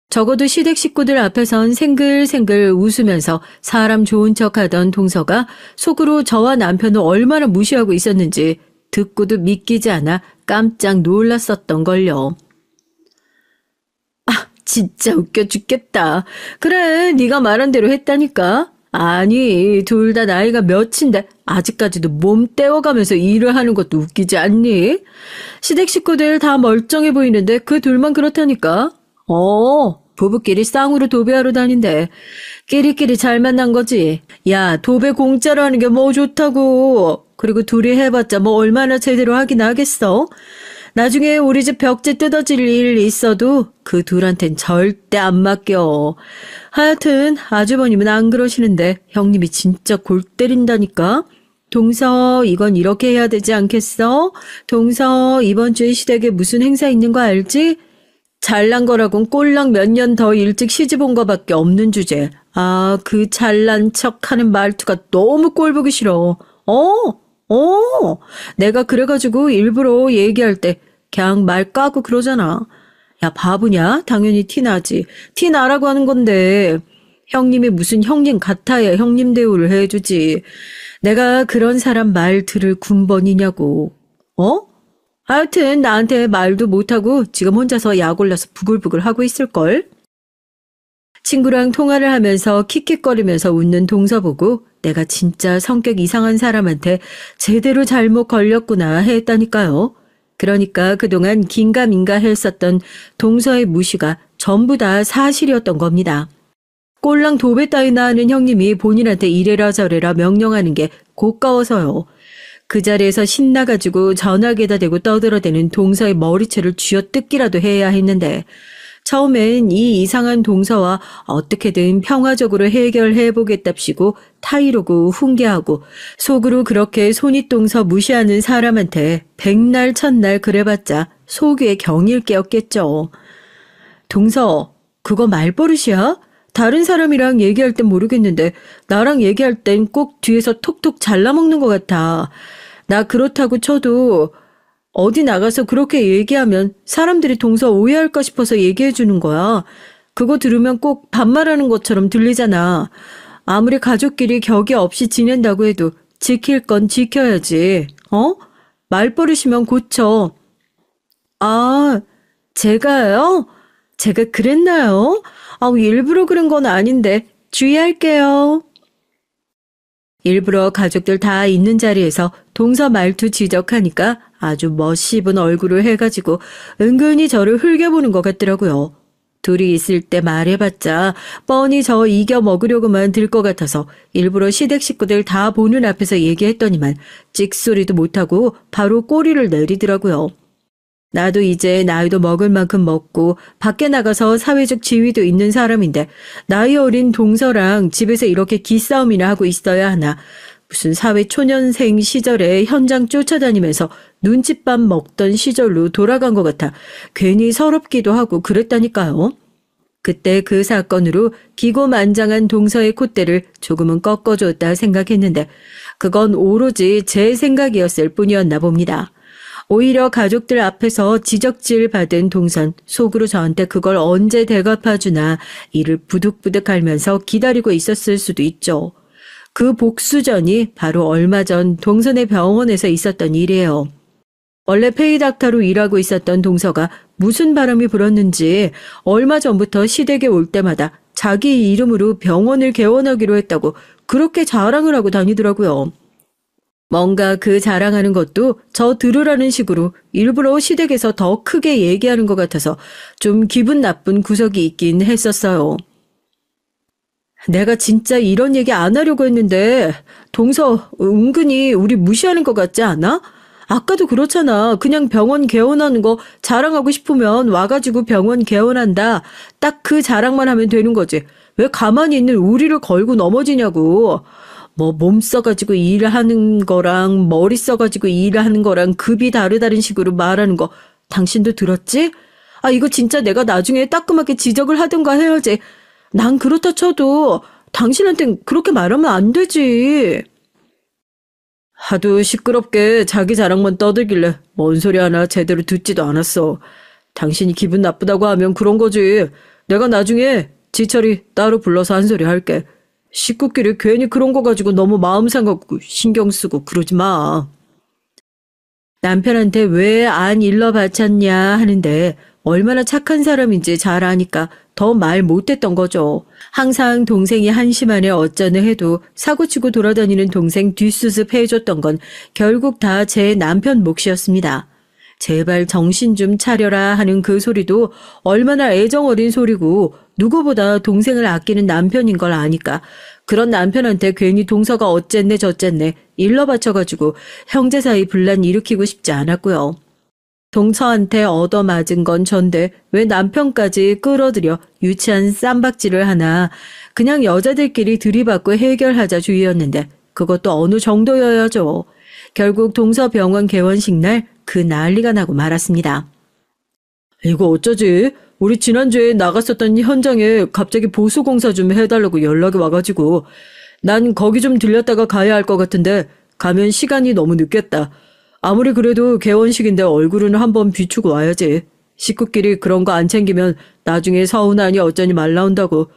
적어도 시댁 식구들 앞에선 생글생글 웃으면서 사람 좋은 척하던 동서가 속으로 저와 남편을 얼마나 무시하고 있었는지 듣고도 믿기지 않아 깜짝 놀랐었던걸요. 아, 진짜 웃겨 죽겠다. 그래, 네가 말한 대로 했다니까. 아니, 둘 다 나이가 몇인데 아직까지도 몸 떼어가면서 일을 하는 것도 웃기지 않니? 시댁 식구들 다 멀쩡해 보이는데 그 둘만 그렇다니까. 부부끼리 쌍으로 도배하러 다닌대. 끼리끼리 잘 만난 거지. 야, 도배 공짜로 하는 게 뭐 좋다고. 그리고 둘이 해봤자 뭐 얼마나 제대로 하긴 하겠어. 나중에 우리 집 벽지 뜯어질 일 있어도 그 둘한텐 절대 안 맡겨. 하여튼 아주버님은 안 그러시는데 형님이 진짜 골 때린다니까. 동서, 이건 이렇게 해야 되지 않겠어? 동서, 이번 주에 시댁에 무슨 행사 있는 거 알지? 잘난 거라곤 꼴랑 몇 년 더 일찍 시집 온 거밖에 없는 주제. 아, 그 잘난 척하는 말투가 너무 꼴보기 싫어. 내가 그래가지고 일부러 얘기할 때 그냥 말 까고 그러잖아. 야, 바보냐? 당연히 티나지. 티나라고 하는 건데. 형님이 무슨 형님 같아야 형님 대우를 해주지. 내가 그런 사람 말 들을 군번이냐고. 하여튼 나한테 말도 못하고 지금 혼자서 약 올라서 부글부글 하고 있을걸? 친구랑 통화를 하면서 킥킥거리면서 웃는 동서 보고 내가 진짜 성격 이상한 사람한테 제대로 잘못 걸렸구나 했다니까요. 그러니까 그동안 긴가민가 했었던 동서의 무시가 전부 다 사실이었던 겁니다. 꼴랑 도배 따위나 하는 형님이 본인한테 이래라 저래라 명령하는 게 고가워서요. 그 자리에서 신나가지고 전화기에다 대고 떠들어대는 동서의 머리채를 쥐어뜯기라도 해야 했는데 처음엔 이 이상한 동서와 어떻게든 평화적으로 해결해보겠답시고 타이르고 훈계하고 속으로 그렇게 손윗동서 무시하는 사람한테 백날 천날 그래봤자 속에 경일 게 없겠죠. 동서, 그거 말버릇이야? 다른 사람이랑 얘기할 땐 모르겠는데 나랑 얘기할 땐 꼭 뒤에서 톡톡 잘라먹는 것 같아. 나 그렇다고 쳐도 어디 나가서 그렇게 얘기하면 사람들이 동서 오해할까 싶어서 얘기해 주는 거야. 그거 들으면 꼭 반말하는 것처럼 들리잖아. 아무리 가족끼리 격이 없이 지낸다고 해도 지킬 건 지켜야지. 말버릇이면 고쳐. 아, 제가요? 제가 그랬나요? 일부러 그런 건 아닌데 주의할게요. 일부러 가족들 다 있는 자리에서 동서 말투 지적하니까 아주 멋씹은 얼굴을 해가지고 은근히 저를 흘겨보는 것 같더라고요. 둘이 있을 때 말해봤자 뻔히 저 이겨 먹으려고만 들 것 같아서 일부러 시댁 식구들 다 보는 앞에서 얘기했더니만 찍소리도 못하고 바로 꼬리를 내리더라고요. 나도 이제 나이도 먹을 만큼 먹고 밖에 나가서 사회적 지위도 있는 사람인데 나이 어린 동서랑 집에서 이렇게 기싸움이나 하고 있어야 하나. 무슨 사회 초년생 시절에 현장 쫓아다니면서 눈칫밥 먹던 시절로 돌아간 것 같아 괜히 서럽기도 하고 그랬다니까요. 그때 그 사건으로 기고만장한 동서의 콧대를 조금은 꺾어줬다 생각했는데 그건 오로지 제 생각이었을 뿐이었나 봅니다. 오히려 가족들 앞에서 지적질 받은 동선 속으로 저한테 그걸 언제 대갚아주나 이를 부득부득 앓면서 기다리고 있었을 수도 있죠. 그 복수전이 바로 얼마 전 동선의 병원에서 있었던 일이에요. 원래 페이닥터로 일하고 있었던 동서가 무슨 바람이 불었는지 얼마 전부터 시댁에 올 때마다 자기 이름으로 병원을 개원하기로 했다고 그렇게 자랑을 하고 다니더라고요. 뭔가 그 자랑하는 것도 저 들으라는 식으로 일부러 시댁에서 더 크게 얘기하는 것 같아서 좀 기분 나쁜 구석이 있긴 했었어요. 내가 진짜 이런 얘기 안 하려고 했는데 동서 은근히 우리 무시하는 것 같지 않아? 아까도 그렇잖아. 그냥 병원 개원하는 거 자랑하고 싶으면 와가지고 병원 개원한다. 딱 그 자랑만 하면 되는 거지. 왜 가만히 있는 우리를 걸고 넘어지냐고. 몸 써가지고 일하는 거랑 머리 써가지고 일하는 거랑 급이 다르다는 식으로 말하는 거 당신도 들었지? 이거 진짜 내가 나중에 따끔하게 지적을 하든가 해야지. 난 그렇다 쳐도 당신한텐 그렇게 말하면 안 되지. 하도 시끄럽게 자기 자랑만 떠들길래 뭔 소리 하나 제대로 듣지도 않았어. 당신이 기분 나쁘다고 하면 그런 거지. 내가 나중에 지철이 따로 불러서 한 소리 할게. 식구끼리 괜히 그런 거 가지고 너무 마음 상하고 신경 쓰고 그러지 마. 남편한테 왜 안 일러 바쳤냐 하는데 얼마나 착한 사람인지 잘 아니까 더 말 못했던 거죠. 항상 동생이 한심하네 어쩌네 해도 사고치고 돌아다니는 동생 뒷수습 해줬던 건 결국 다 제 남편 몫이었습니다. 제발 정신 좀 차려라 하는 그 소리도 얼마나 애정 어린 소리고 누구보다 동생을 아끼는 남편인 걸 아니까 그런 남편한테 괜히 동서가 어쨌네 저쨌네 일러 바쳐가지고 형제 사이 분란 일으키고 싶지 않았고요. 동서한테 얻어맞은 건 전데 왜 남편까지 끌어들여 유치한 쌈박질을 하나. 그냥 여자들끼리 들이받고 해결하자 주의였는데 그것도 어느 정도여야죠. 결국 동서병원 개원식 날 그 난리가 나고 말았습니다. 이거 어쩌지? 우리 지난주에 나갔었던 현장에 갑자기 보수공사 좀 해달라고 연락이 와가지고 난 거기 좀 들렸다가 가야 할 것 같은데 가면 시간이 너무 늦겠다. 아무리 그래도 개원식인데 얼굴은 한번 비추고 와야지. 식구끼리 그런 거 안 챙기면 나중에 서운하니 어쩌니 말 나온다고.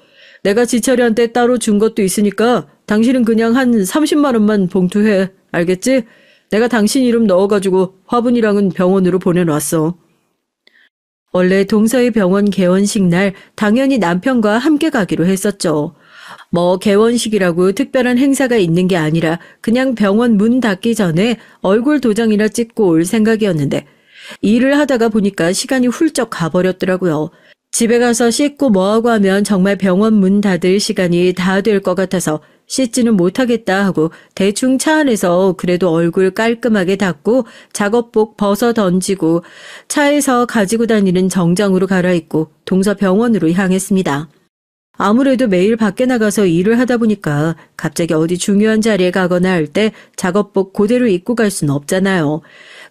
내가 지철이한테 따로 준 것도 있으니까 당신은 그냥 한 30만 원만 봉투해. 알겠지? 내가 당신 이름 넣어가지고 화분이랑은 병원으로 보내놨어. 원래 동서의 병원 개원식 날 당연히 남편과 함께 가기로 했었죠. 뭐 개원식이라고 특별한 행사가 있는 게 아니라 그냥 병원 문 닫기 전에 얼굴 도장이나 찍고 올 생각이었는데 일을 하다가 보니까 시간이 훌쩍 가버렸더라고요. 집에 가서 씻고 뭐하고 하면 정말 병원 문 닫을 시간이 다 될 것 같아서 씻지는 못하겠다 하고 대충 차 안에서 그래도 얼굴 깔끔하게 닦고 작업복 벗어 던지고 차에서 가지고 다니는 정장으로 갈아입고 동서 병원으로 향했습니다. 아무래도 매일 밖에 나가서 일을 하다 보니까 갑자기 어디 중요한 자리에 가거나 할 때 작업복 그대로 입고 갈 순 없잖아요.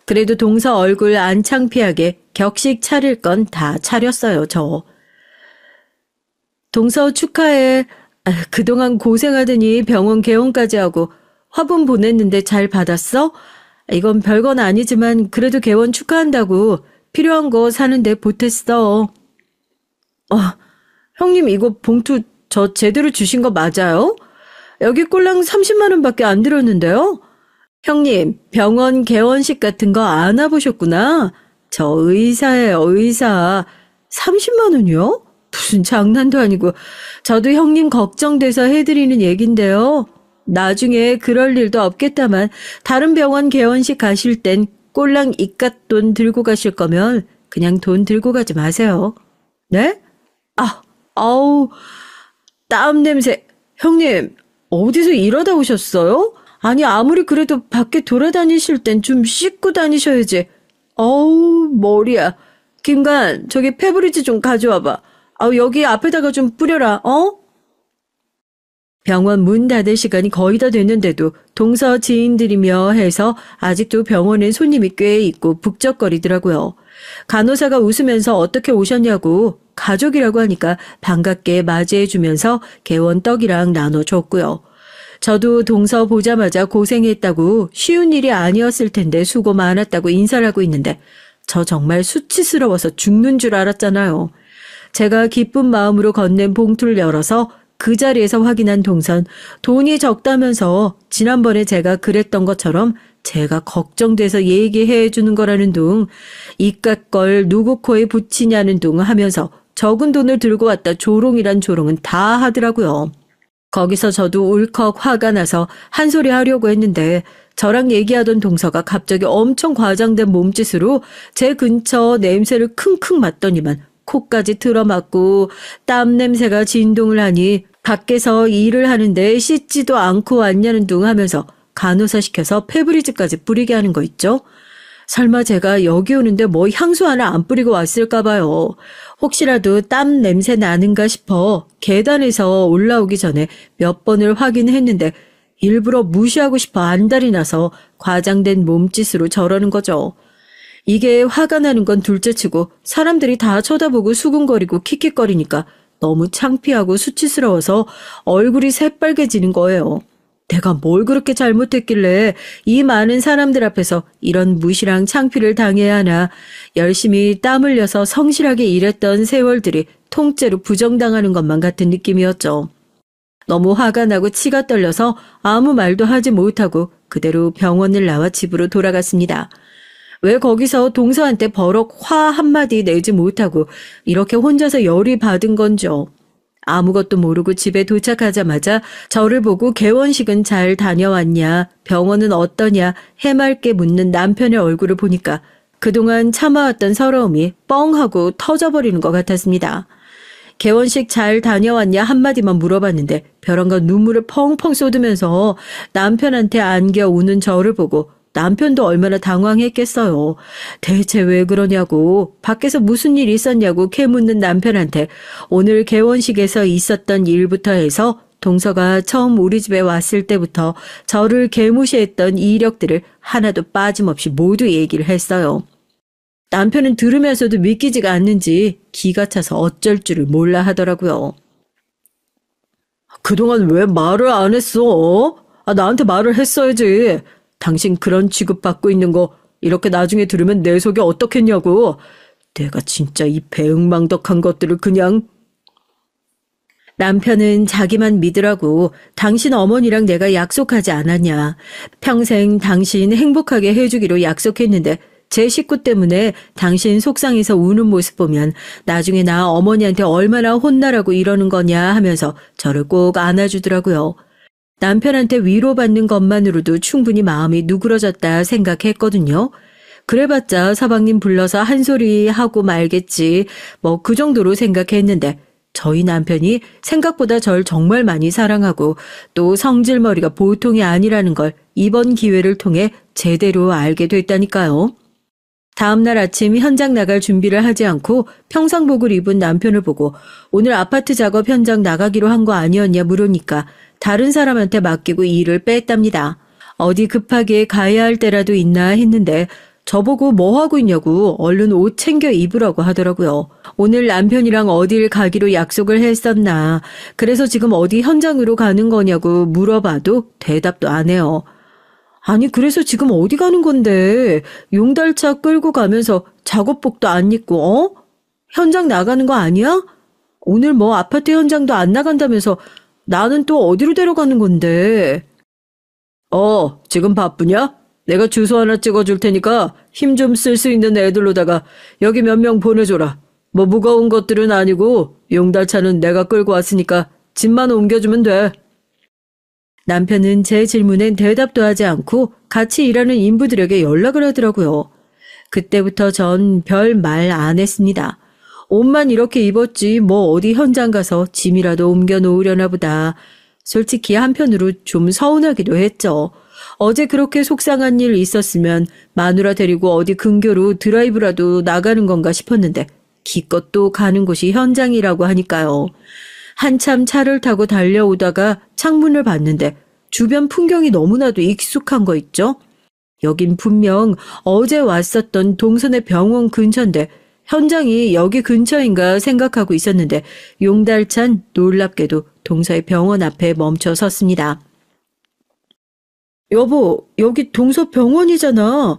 그래도 동서 얼굴 안 창피하게 격식 차릴 건 다 차렸어요, 저. 동서 축하해. 그동안 고생하더니 병원 개원까지 하고 화분 보냈는데 잘 받았어? 이건 별건 아니지만 그래도 개원 축하한다고 필요한 거 사는데 보탰어. 형님 이거 봉투 저 제대로 주신 거 맞아요? 여기 꼴랑 30만 원밖에 안 들었는데요? 형님 병원 개원식 같은 거 안 와보셨구나. 저 의사예요, 의사. 30만 원이요? 무슨 장난도 아니고 저도 형님 걱정돼서 해드리는 얘긴데요. 나중에 그럴 일도 없겠다만 다른 병원 개원식 가실 땐 꼴랑 이깟 돈 들고 가실 거면 그냥 돈 들고 가지 마세요. 네? 아우, 땀 냄새. 형님, 어디서 일하다 오셨어요? 아니, 아무리 그래도 밖에 돌아다니실 땐 좀 씻고 다니셔야지. 어우, 머리야. 김간, 저기 페브리즈 좀 가져와봐. 여기 앞에다가 좀 뿌려라, 어? 병원 문 닫을 시간이 거의 다 됐는데도 동서 지인들이며 해서 아직도 병원엔 손님이 꽤 있고 북적거리더라고요. 간호사가 웃으면서 어떻게 오셨냐고 가족이라고 하니까 반갑게 맞이해주면서 개원떡이랑 나눠줬고요. 저도 동서 보자마자 고생했다고 쉬운 일이 아니었을 텐데 수고 많았다고 인사를 하고 있는데 저 정말 수치스러워서 죽는 줄 알았잖아요. 제가 기쁜 마음으로 건넨 봉투를 열어서 그 자리에서 확인한 동선 돈이 적다면서 지난번에 제가 그랬던 것처럼 제가 걱정돼서 얘기해 주는 거라는 둥 이깟 걸 누구 코에 붙이냐는 둥 하면서 적은 돈을 들고 왔다 조롱이란 조롱은 다 하더라고요. 거기서 저도 울컥 화가 나서 한 소리 하려고 했는데 저랑 얘기하던 동서가 갑자기 엄청 과장된 몸짓으로 제 근처 냄새를 킁킁 맡더니만 코까지 틀어맞고 땀 냄새가 진동을 하니 밖에서 일을 하는데 씻지도 않고 왔냐는 둥 하면서 간호사 시켜서 페브리즈까지 뿌리게 하는 거 있죠? 설마 제가 여기 오는데 뭐 향수 하나 안 뿌리고 왔을까 봐요. 혹시라도 땀 냄새 나는가 싶어 계단에서 올라오기 전에 몇 번을 확인했는데 일부러 무시하고 싶어 안달이 나서 과장된 몸짓으로 저러는 거죠. 이게 화가 나는 건 둘째치고 사람들이 다 쳐다보고 수군거리고 킥킥거리니까 너무 창피하고 수치스러워서 얼굴이 새빨개지는 거예요. 내가 뭘 그렇게 잘못했길래 이 많은 사람들 앞에서 이런 무시랑 창피를 당해야 하나. 열심히 땀 흘려서 성실하게 일했던 세월들이 통째로 부정당하는 것만 같은 느낌이었죠. 너무 화가 나고 치가 떨려서 아무 말도 하지 못하고 그대로 병원을 나와 집으로 돌아갔습니다. 왜 거기서 동서한테 버럭 화 한마디 내지 못하고 이렇게 혼자서 열이 받은 건죠. 아무것도 모르고 집에 도착하자마자 저를 보고 개원식은 잘 다녀왔냐, 병원은 어떠냐 해맑게 묻는 남편의 얼굴을 보니까 그동안 참아왔던 서러움이 뻥 하고 터져버리는 것 같았습니다. 개원식 잘 다녀왔냐 한마디만 물어봤는데 벼랑과 눈물을 펑펑 쏟으면서 남편한테 안겨 우는 저를 보고 남편도 얼마나 당황했겠어요. 대체 왜 그러냐고, 밖에서 무슨 일 있었냐고 캐묻는 남편한테 오늘 개원식에서 있었던 일부터 해서 동서가 처음 우리 집에 왔을 때부터 저를 개무시했던 이력들을 하나도 빠짐없이 모두 얘기를 했어요. 남편은 들으면서도 믿기지가 않는지 기가 차서 어쩔 줄을 몰라 하더라고요. 그동안 왜 말을 안 했어? 나한테 말을 했어야지. 당신 그런 취급받고 있는 거 이렇게 나중에 들으면 내 속이 어떻겠냐고. 내가 진짜 이 배응망덕한 것들을 그냥... 남편은 자기만 믿으라고 당신 어머니랑 내가 약속하지 않았냐. 평생 당신 행복하게 해주기로 약속했는데 제 식구 때문에 당신 속상해서 우는 모습 보면 나중에 나 어머니한테 얼마나 혼나라고 이러는 거냐 하면서 저를 꼭 안아주더라고요. 남편한테 위로받는 것만으로도 충분히 마음이 누그러졌다 생각했거든요. 그래봤자 서방님 불러서 한 소리 하고 말겠지. 뭐 그 정도로 생각했는데 저희 남편이 생각보다 절 정말 많이 사랑하고 또 성질머리가 보통이 아니라는 걸 이번 기회를 통해 제대로 알게 됐다니까요. 다음날 아침 현장 나갈 준비를 하지 않고 평상복을 입은 남편을 보고 오늘 아파트 작업 현장 나가기로 한 거 아니었냐 물으니까 다른 사람한테 맡기고 일을 뺐답니다. 어디 급하게 가야 할 때라도 있나 했는데 저보고 뭐 하고 있냐고 얼른 옷 챙겨 입으라고 하더라고요. 오늘 남편이랑 어딜 가기로 약속을 했었나. 그래서 지금 어디 현장으로 가는 거냐고 물어봐도 대답도 안 해요. 아니 그래서 지금 어디 가는 건데 용달차 끌고 가면서 작업복도 안 입고 현장 나가는 거 아니야? 오늘 뭐 아파트 현장도 안 나간다면서 나는 또 어디로 데려가는 건데. 지금 바쁘냐? 내가 주소 하나 찍어줄 테니까 힘 좀 쓸 수 있는 애들로다가 여기 몇 명 보내줘라. 뭐 무거운 것들은 아니고 용달차는 내가 끌고 왔으니까 짐만 옮겨주면 돼. 남편은 제 질문엔 대답도 하지 않고 같이 일하는 인부들에게 연락을 하더라고요. 그때부터 전 별 말 안 했습니다. 옷만 이렇게 입었지 뭐 어디 현장 가서 짐이라도 옮겨 놓으려나 보다. 솔직히 한편으로 좀 서운하기도 했죠. 어제 그렇게 속상한 일 있었으면 마누라 데리고 어디 근교로 드라이브라도 나가는 건가 싶었는데 기껏 또 가는 곳이 현장이라고 하니까요. 한참 차를 타고 달려오다가 창문을 봤는데 주변 풍경이 너무나도 익숙한 거 있죠? 여긴 분명 어제 왔었던 동선의 병원 근처인데 현장이 여기 근처인가 생각하고 있었는데 용달찬 놀랍게도 동서의 병원 앞에 멈춰 섰습니다. 여보, 여기 동서병원이잖아.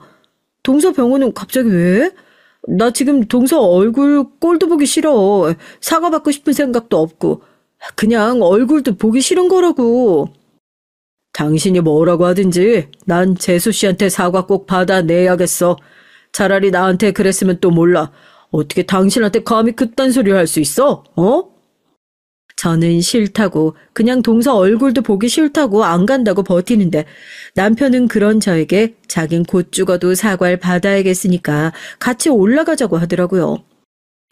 동서병원은 갑자기 왜? 나 지금 동서 얼굴 꼴도 보기 싫어. 사과받고 싶은 생각도 없고. 그냥 얼굴도 보기 싫은 거라고. 당신이 뭐라고 하든지 난 재수 씨한테 사과 꼭 받아내야겠어. 차라리 나한테 그랬으면 또 몰라. 어떻게 당신한테 감히 그딴 소리를 할 수 있어? 저는 싫다고 그냥 동서 얼굴도 보기 싫다고 안 간다고 버티는데 남편은 그런 저에게 자긴 곧 죽어도 사과를 받아야겠으니까 같이 올라가자고 하더라고요.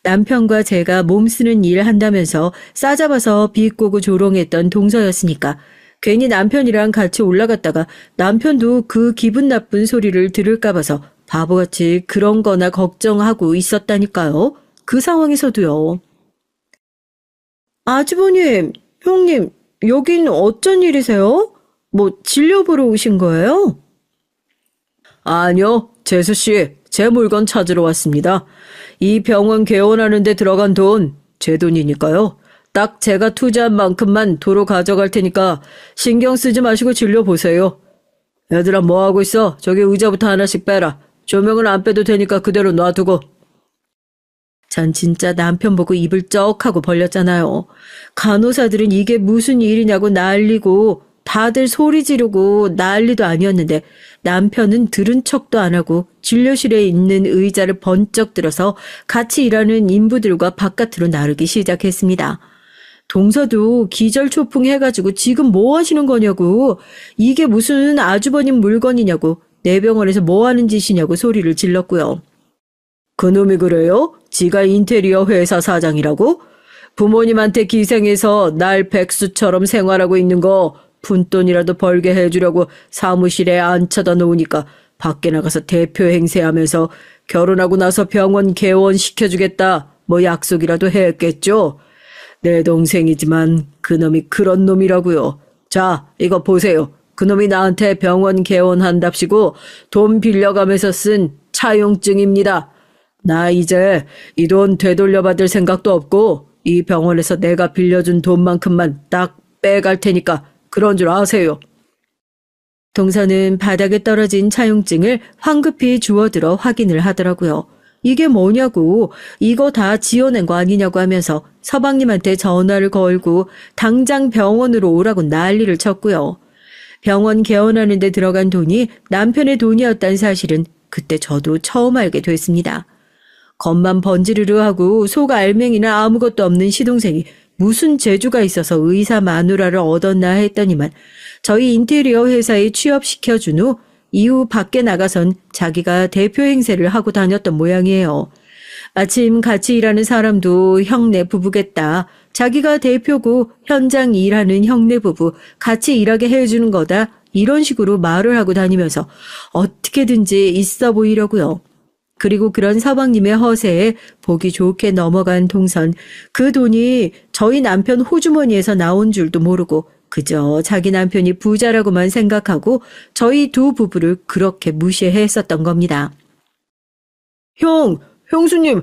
남편과 제가 몸쓰는 일 한다면서 싸잡아서 비꼬고 조롱했던 동서였으니까 괜히 남편이랑 같이 올라갔다가 남편도 그 기분 나쁜 소리를 들을까 봐서 바보같이 그런 거나 걱정하고 있었다니까요. 그 상황에서도요. 아주버님, 형님, 여긴 어쩐 일이세요? 뭐 진료 보러 오신 거예요? 아니요, 재수씨, 제 물건 찾으러 왔습니다. 이 병원 개원하는 데 들어간 돈, 제 돈이니까요. 딱 제가 투자한 만큼만 도로 가져갈 테니까 신경 쓰지 마시고 진료 보세요. 얘들아 뭐하고 있어? 저기 의자부터 하나씩 빼라. 조명은 안 빼도 되니까 그대로 놔두고. 전 진짜 남편 보고 입을 쩍 하고 벌렸잖아요. 간호사들은 이게 무슨 일이냐고 난리고 다들 소리 지르고 난리도 아니었는데 남편은 들은 척도 안 하고 진료실에 있는 의자를 번쩍 들어서 같이 일하는 인부들과 바깥으로 나르기 시작했습니다. 동서도 기절초풍해가지고 지금 뭐 하시는 거냐고. 이게 무슨 아주버님 물건이냐고. 내 병원에서 뭐 하는 짓이냐고 소리를 질렀고요. 그놈이 그래요? 지가 인테리어 회사 사장이라고? 부모님한테 기생해서 날 백수처럼 생활하고 있는 거 푼돈이라도 벌게 해주려고 사무실에 앉혀다 놓으니까 밖에 나가서 대표 행세하면서 결혼하고 나서 병원 개원시켜주겠다 뭐 약속이라도 했겠죠? 내 동생이지만 그놈이 그런 놈이라고요. 자, 이거 보세요. 그놈이 나한테 병원 개원한답시고 돈 빌려가면서 쓴 차용증입니다. 나 이제 이 돈 되돌려받을 생각도 없고 이 병원에서 내가 빌려준 돈만큼만 딱 빼갈 테니까 그런 줄 아세요. 동서는 바닥에 떨어진 차용증을 황급히 주워들어 확인을 하더라고요. 이게 뭐냐고, 이거 다 지어낸 거 아니냐고 하면서 서방님한테 전화를 걸고 당장 병원으로 오라고 난리를 쳤고요. 병원 개원하는 데 들어간 돈이 남편의 돈이었다는 사실은 그때 저도 처음 알게 됐습니다. 겉만 번지르르 하고 속 알맹이나 아무것도 없는 시동생이 무슨 재주가 있어서 의사 마누라를 얻었나 했더니만 저희 인테리어 회사에 취업시켜준 후 이후 밖에 나가선 자기가 대표 행세를 하고 다녔던 모양이에요. 마침 같이 일하는 사람도 형네 부부겠다. 자기가 대표고 현장 일하는 형네 부부 같이 일하게 해주는 거다. 이런 식으로 말을 하고 다니면서 어떻게든지 있어 보이려고요. 그리고 그런 서방님의 허세에 보기 좋게 넘어간 동선, 그 돈이 저희 남편 호주머니에서 나온 줄도 모르고 그저 자기 남편이 부자라고만 생각하고 저희 두 부부를 그렇게 무시했었던 겁니다. 형수님,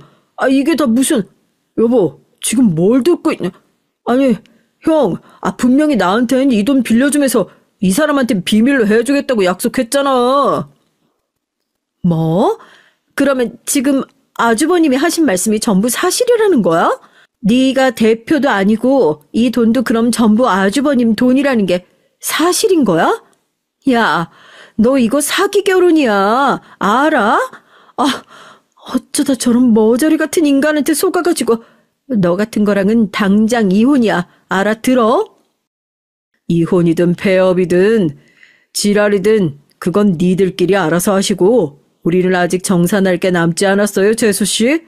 이게 다 무슨, 여보, 지금 뭘 듣고 있냐? 아니, 분명히 나한텐 이 돈 빌려주면서 이 사람한테 비밀로 해주겠다고 약속했잖아. 뭐? 그러면 지금 아주버님이 하신 말씀이 전부 사실이라는 거야? 네가 대표도 아니고 이 돈도 그럼 전부 아주버님 돈이라는 게 사실인 거야? 야, 너 이거 사기 결혼이야. 알아? 어쩌다 저런 머저리 같은 인간한테 속아가지고 너 같은 거랑은 당장 이혼이야. 알아들어? 이혼이든 폐업이든 지랄이든 그건 니들끼리 알아서 하시고 우리는 아직 정산할 게 남지 않았어요, 재수씨?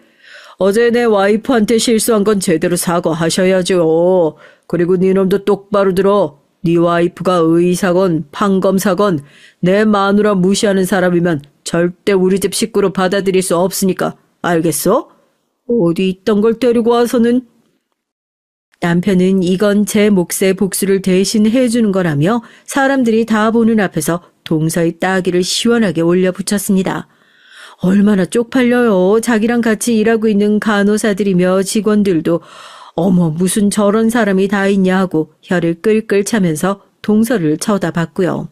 어제 내 와이프한테 실수한 건 제대로 사과하셔야죠. 그리고 니놈도 똑바로 들어. 네 와이프가 의사건 판검사건 내 마누라 무시하는 사람이면 절대 우리 집 식구로 받아들일 수 없으니까 알겠어? 어디 있던 걸 데리고 와서는. 남편은 이건 제 몫의 복수를 대신 해주는 거라며 사람들이 다 보는 앞에서 동서의 따귀를 시원하게 올려붙였습니다. 얼마나 쪽팔려요. 자기랑 같이 일하고 있는 간호사들이며 직원들도 어머 무슨 저런 사람이 다 있냐 하고 혀를 끌끌 차면서 동서를 쳐다봤고요.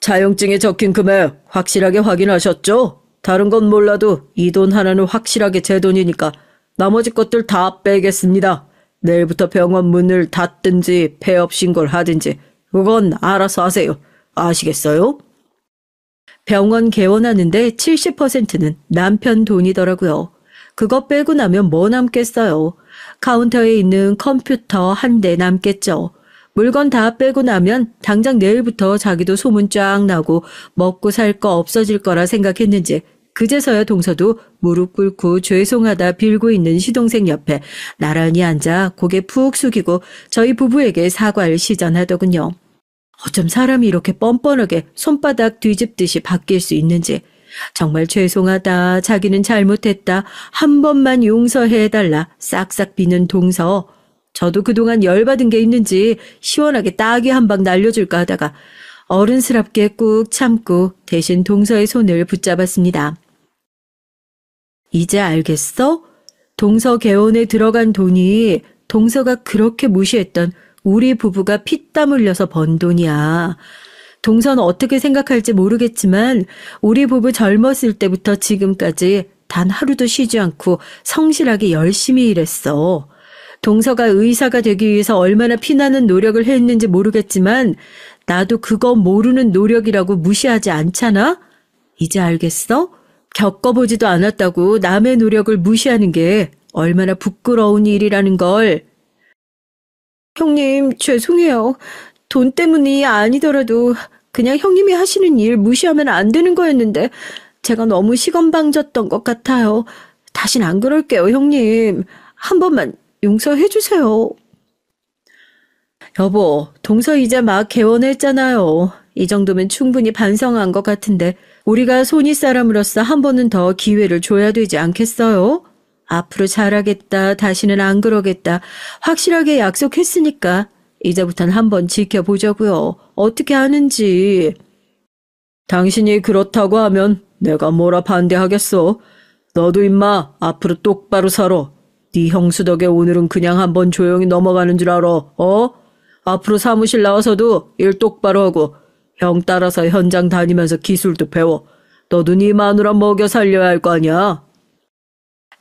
차용증에 적힌 금액 확실하게 확인하셨죠? 다른 건 몰라도 이 돈 하나는 확실하게 제 돈이니까 나머지 것들 다 빼겠습니다. 내일부터 병원 문을 닫든지 폐업 신고를 하든지 그건 알아서 하세요. 아시겠어요? 병원 개원하는데 70%는 남편 돈이더라고요. 그거 빼고 나면 뭐 남겠어요. 카운터에 있는 컴퓨터 한 대 남겠죠. 물건 다 빼고 나면 당장 내일부터 자기도 소문 쫙 나고 먹고 살 거 없어질 거라 생각했는지 그제서야 동서도 무릎 꿇고 죄송하다 빌고 있는 시동생 옆에 나란히 앉아 고개 푹 숙이고 저희 부부에게 사과를 시전하더군요. 어쩜 사람이 이렇게 뻔뻔하게 손바닥 뒤집듯이 바뀔 수 있는지. 정말 죄송하다. 자기는 잘못했다. 한 번만 용서해달라. 싹싹 비는 동서. 저도 그동안 열받은 게 있는지 시원하게 따귀 한 방 날려줄까 하다가 어른스럽게 꾹 참고 대신 동서의 손을 붙잡았습니다. 이제 알겠어? 동서 개원에 들어간 돈이 동서가 그렇게 무시했던 우리 부부가 피땀 흘려서 번 돈이야. 동서는 어떻게 생각할지 모르겠지만 우리 부부 젊었을 때부터 지금까지 단 하루도 쉬지 않고 성실하게 열심히 일했어. 동서가 의사가 되기 위해서 얼마나 피나는 노력을 했는지 모르겠지만 나도 그거 모르는 노력이라고 무시하지 않잖아? 이제 알겠어? 겪어보지도 않았다고 남의 노력을 무시하는 게 얼마나 부끄러운 일이라는 걸. 형님, 죄송해요. 돈 때문이 아니더라도 그냥 형님이 하시는 일 무시하면 안 되는 거였는데 제가 너무 시건방졌던 것 같아요. 다신 안 그럴게요, 형님. 한 번만 용서해 주세요. 여보, 동서 이제 막 개원했잖아요. 이 정도면 충분히 반성한 것 같은데 우리가 손윗 사람으로서 한 번은 더 기회를 줘야 되지 않겠어요? 앞으로 잘하겠다, 다시는 안 그러겠다 확실하게 약속했으니까 이제부터는 한번 지켜보자고요. 어떻게 하는지. 당신이 그렇다고 하면 내가 뭐라 반대하겠어. 너도 임마 앞으로 똑바로 살아. 네 형수 덕에 오늘은 그냥 한번 조용히 넘어가는 줄 알아. 앞으로 사무실 나와서도 일 똑바로 하고 형 따라서 현장 다니면서 기술도 배워. 너도 네 마누라 먹여 살려야 할 거 아니야.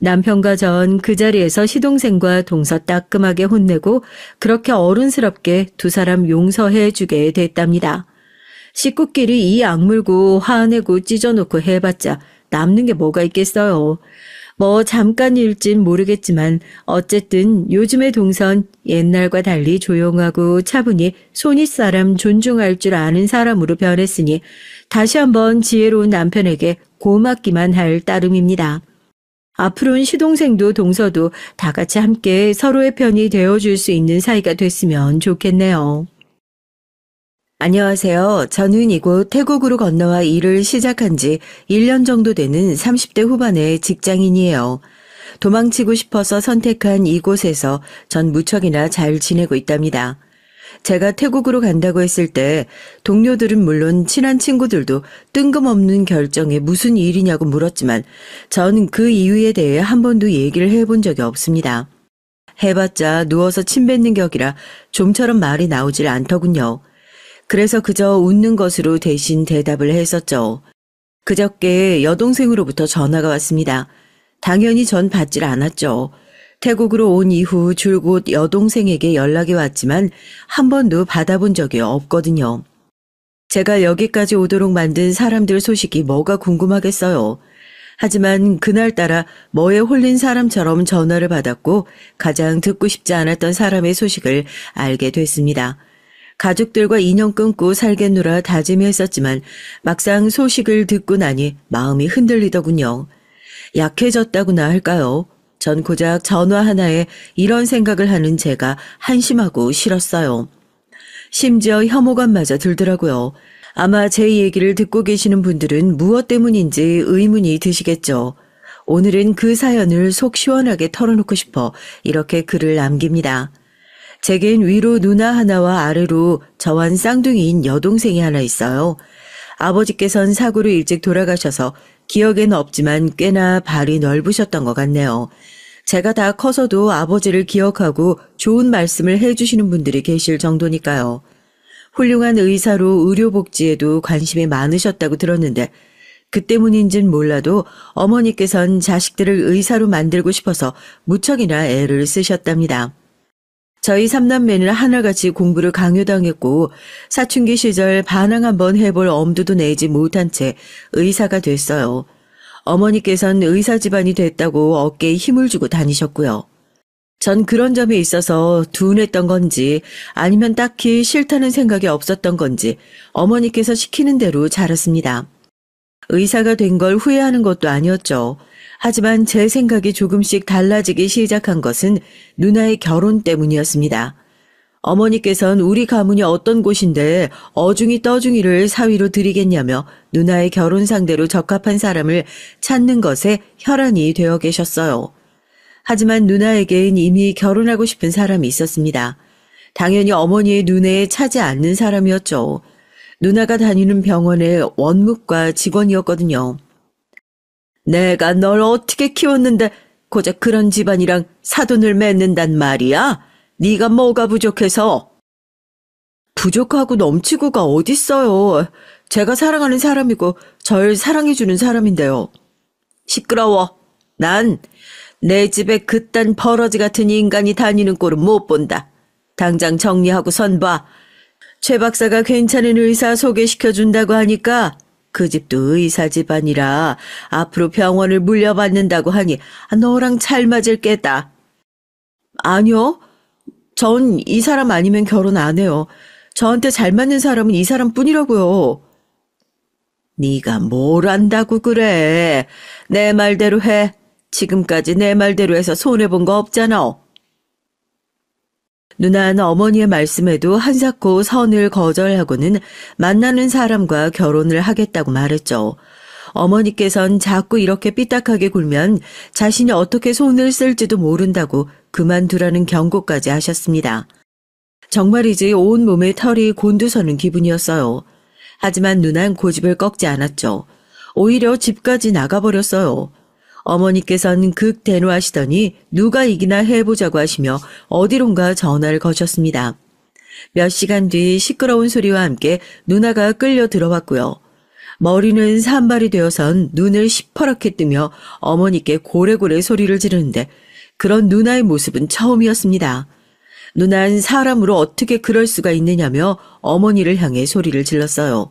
남편과 전 그 자리에서 시동생과 동서 따끔하게 혼내고 그렇게 어른스럽게 두 사람 용서해 주게 됐답니다. 식구끼리 이 악물고 화내고 찢어놓고 해봤자 남는 게 뭐가 있겠어요. 뭐 잠깐 일진 모르겠지만 어쨌든 요즘의 동선 옛날과 달리 조용하고 차분히 손윗사람 존중할 줄 아는 사람으로 변했으니 다시 한번 지혜로운 남편에게 고맙기만 할 따름입니다. 앞으로는 시동생도 동서도 다 같이 함께 서로의 편이 되어줄 수 있는 사이가 됐으면 좋겠네요. 안녕하세요. 저는 이곳 태국으로 건너와 일을 시작한 지 1년 정도 되는 30대 후반의 직장인이에요. 도망치고 싶어서 선택한 이곳에서 전 무척이나 잘 지내고 있답니다. 제가 태국으로 간다고 했을 때 동료들은 물론 친한 친구들도 뜬금없는 결정에 무슨 일이냐고 물었지만 저는 그 이유에 대해 한 번도 얘기를 해본 적이 없습니다. 해봤자 누워서 침 뱉는 격이라 좀처럼 말이 나오질 않더군요. 그래서 그저 웃는 것으로 대신 대답을 했었죠. 그저께 여동생으로부터 전화가 왔습니다. 당연히 전 받질 않았죠. 태국으로 온 이후 줄곧 여동생에게 연락이 왔지만 한 번도 받아본 적이 없거든요. 제가 여기까지 오도록 만든 사람들 소식이 뭐가 궁금하겠어요. 하지만 그날따라 뭐에 홀린 사람처럼 전화를 받았고 가장 듣고 싶지 않았던 사람의 소식을 알게 됐습니다. 가족들과 인연 끊고 살겠노라 다짐했었지만 막상 소식을 듣고 나니 마음이 흔들리더군요. 약해졌다고나 할까요? 전 고작 전화 하나에 이런 생각을 하는 제가 한심하고 싫었어요. 심지어 혐오감마저 들더라고요. 아마 제 얘기를 듣고 계시는 분들은 무엇 때문인지 의문이 드시겠죠. 오늘은 그 사연을 속 시원하게 털어놓고 싶어 이렇게 글을 남깁니다. 제겐 위로 누나 하나와 아래로 저완 쌍둥이인 여동생이 하나 있어요. 아버지께선 사고로 일찍 돌아가셔서 기억에는 없지만 꽤나 발이 넓으셨던 것 같네요. 제가 다 커서도 아버지를 기억하고 좋은 말씀을 해주시는 분들이 계실 정도니까요. 훌륭한 의사로 의료복지에도 관심이 많으셨다고 들었는데 그 때문인진 몰라도 어머니께선 자식들을 의사로 만들고 싶어서 무척이나 애를 쓰셨답니다. 저희 삼남매는 하나같이 공부를 강요당했고 사춘기 시절 반항 한번 해볼 엄두도 내지 못한 채 의사가 됐어요. 어머니께선 의사 집안이 됐다고 어깨에 힘을 주고 다니셨고요. 전 그런 점에 있어서 둔했던 건지 아니면 딱히 싫다는 생각이 없었던 건지 어머니께서 시키는 대로 자랐습니다. 의사가 된 걸 후회하는 것도 아니었죠. 하지만 제 생각이 조금씩 달라지기 시작한 것은 누나의 결혼 때문이었습니다. 어머니께선 우리 가문이 어떤 곳인데 어중이 떠중이를 사위로 드리겠냐며 누나의 결혼 상대로 적합한 사람을 찾는 것에 혈안이 되어 계셨어요. 하지만 누나에겐 이미 결혼하고 싶은 사람이 있었습니다. 당연히 어머니의 눈에 차지 않는 사람이었죠. 누나가 다니는 병원의 원무과 직원이었거든요. 내가 널 어떻게 키웠는데 고작 그런 집안이랑 사돈을 맺는단 말이야? 네가 뭐가 부족해서? 부족하고 넘치고가 어딨어요. 제가 사랑하는 사람이고 절 사랑해주는 사람인데요. 시끄러워. 난 내 집에 그딴 버러지 같은 인간이 다니는 꼴은 못 본다. 당장 정리하고 선 봐. 최 박사가 괜찮은 의사 소개시켜준다고 하니까 그 집도 의사 집안이라 앞으로 병원을 물려받는다고 하니 너랑 잘 맞을 게다. 아니요. 전 이 사람 아니면 결혼 안 해요. 저한테 잘 맞는 사람은 이 사람뿐이라고요. 네가 뭘 안다고 그래. 내 말대로 해. 지금까지 내 말대로 해서 손해본 거 없잖아. 누나는 어머니의 말씀에도 한사코 선을 거절하고는 만나는 사람과 결혼을 하겠다고 말했죠. 어머니께선 자꾸 이렇게 삐딱하게 굴면 자신이 어떻게 손을 쓸지도 모른다고 그만두라는 경고까지 하셨습니다. 정말이지 온몸에 털이 곤두서는 기분이었어요. 하지만 누난 고집을 꺾지 않았죠. 오히려 집까지 나가버렸어요. 어머니께서는 극대노하시더니 누가 이기나 해보자고 하시며 어디론가 전화를 거셨습니다. 몇 시간 뒤 시끄러운 소리와 함께 누나가 끌려 들어왔고요. 머리는 산발이 되어선 눈을 시퍼렇게 뜨며 어머니께 고래고래 소리를 지르는데 그런 누나의 모습은 처음이었습니다. 누나는 사람으로 어떻게 그럴 수가 있느냐며 어머니를 향해 소리를 질렀어요.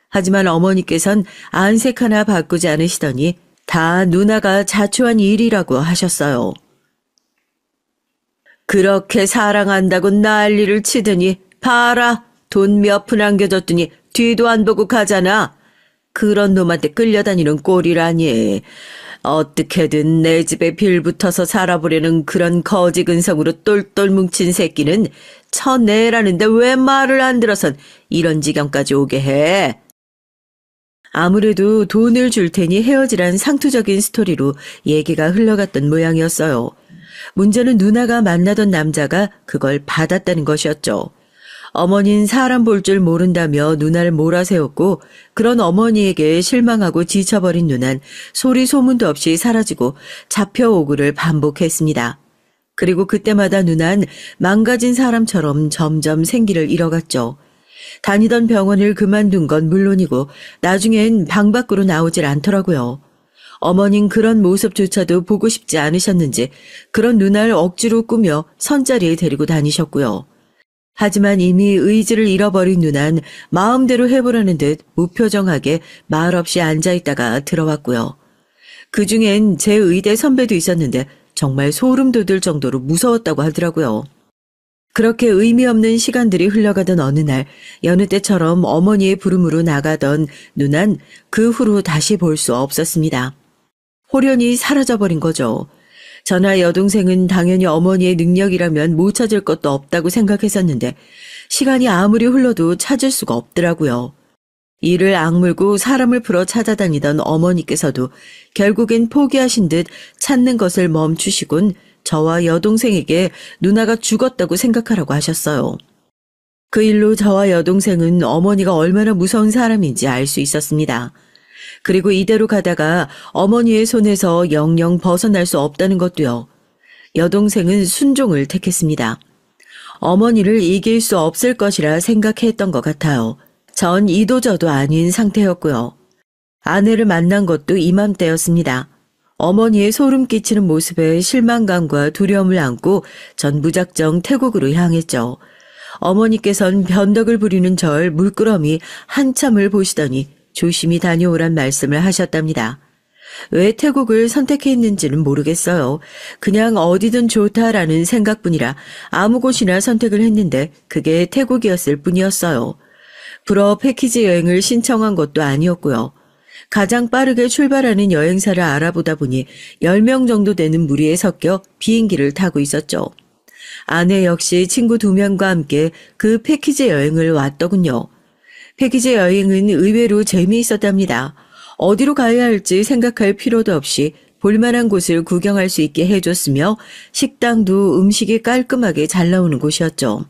하지만 어머니께선 안색 하나 바꾸지 않으시더니 다 누나가 자초한 일이라고 하셨어요. 그렇게 사랑한다고 난리를 치더니 봐라, 돈 몇 푼 안겨줬더니 뒤도 안 보고 가잖아. 그런 놈한테 끌려다니는 꼴이라니. 어떻게든 내 집에 빌붙어서 살아보려는 그런 거지 근성으로 똘똘 뭉친 새끼는 쳐내라는데 왜 말을 안 들어선 이런 지경까지 오게 해. 아무래도 돈을 줄 테니 헤어지란 상투적인 스토리로 얘기가 흘러갔던 모양이었어요. 문제는 누나가 만나던 남자가 그걸 받았다는 것이었죠. 어머니는 사람 볼 줄 모른다며 누나를 몰아세웠고 그런 어머니에게 실망하고 지쳐버린 누나는 소리 소문도 없이 사라지고 잡혀오구를 반복했습니다. 그리고 그때마다 누나는 망가진 사람처럼 점점 생기를 잃어갔죠. 다니던 병원을 그만둔 건 물론이고 나중엔 방 밖으로 나오질 않더라고요. 어머닌 그런 모습조차도 보고 싶지 않으셨는지 그런 누나를 억지로 꾸며 선자리에 데리고 다니셨고요. 하지만 이미 의지를 잃어버린 누나는 마음대로 해보라는 듯 무표정하게 말없이 앉아있다가 들어왔고요. 그중엔 제 의대 선배도 있었는데 정말 소름 돋을 정도로 무서웠다고 하더라고요. 그렇게 의미 없는 시간들이 흘러가던 어느 날 여느 때처럼 어머니의 부름으로 나가던 누난 그 후로 다시 볼 수 없었습니다. 홀연히 사라져버린 거죠. 저나 여동생은 당연히 어머니의 능력이라면 못 찾을 것도 없다고 생각했었는데 시간이 아무리 흘러도 찾을 수가 없더라고요. 이를 악물고 사람을 풀어 찾아다니던 어머니께서도 결국엔 포기하신 듯 찾는 것을 멈추시곤 저와 여동생에게 누나가 죽었다고 생각하라고 하셨어요. 그 일로 저와 여동생은 어머니가 얼마나 무서운 사람인지 알 수 있었습니다. 그리고 이대로 가다가 어머니의 손에서 영영 벗어날 수 없다는 것도요. 여동생은 순종을 택했습니다. 어머니를 이길 수 없을 것이라 생각했던 것 같아요. 전 이도저도 아닌 상태였고요. 아내를 만난 것도 이맘때였습니다. 어머니의 소름 끼치는 모습에 실망감과 두려움을 안고 전 무작정 태국으로 향했죠. 어머니께선 변덕을 부리는 절 물끄러미 한참을 보시더니 조심히 다녀오란 말씀을 하셨답니다. 왜 태국을 선택했는지는 모르겠어요. 그냥 어디든 좋다라는 생각뿐이라 아무 곳이나 선택을 했는데 그게 태국이었을 뿐이었어요. 불어 패키지 여행을 신청한 것도 아니었고요. 가장 빠르게 출발하는 여행사를 알아보다 보니 10명 정도 되는 무리에 섞여 비행기를 타고 있었죠. 아내 역시 친구 2명과 함께 그 패키지 여행을 왔더군요. 패키지 여행은 의외로 재미있었답니다. 어디로 가야 할지 생각할 필요도 없이 볼만한 곳을 구경할 수 있게 해줬으며 식당도 음식이 깔끔하게 잘 나오는 곳이었죠.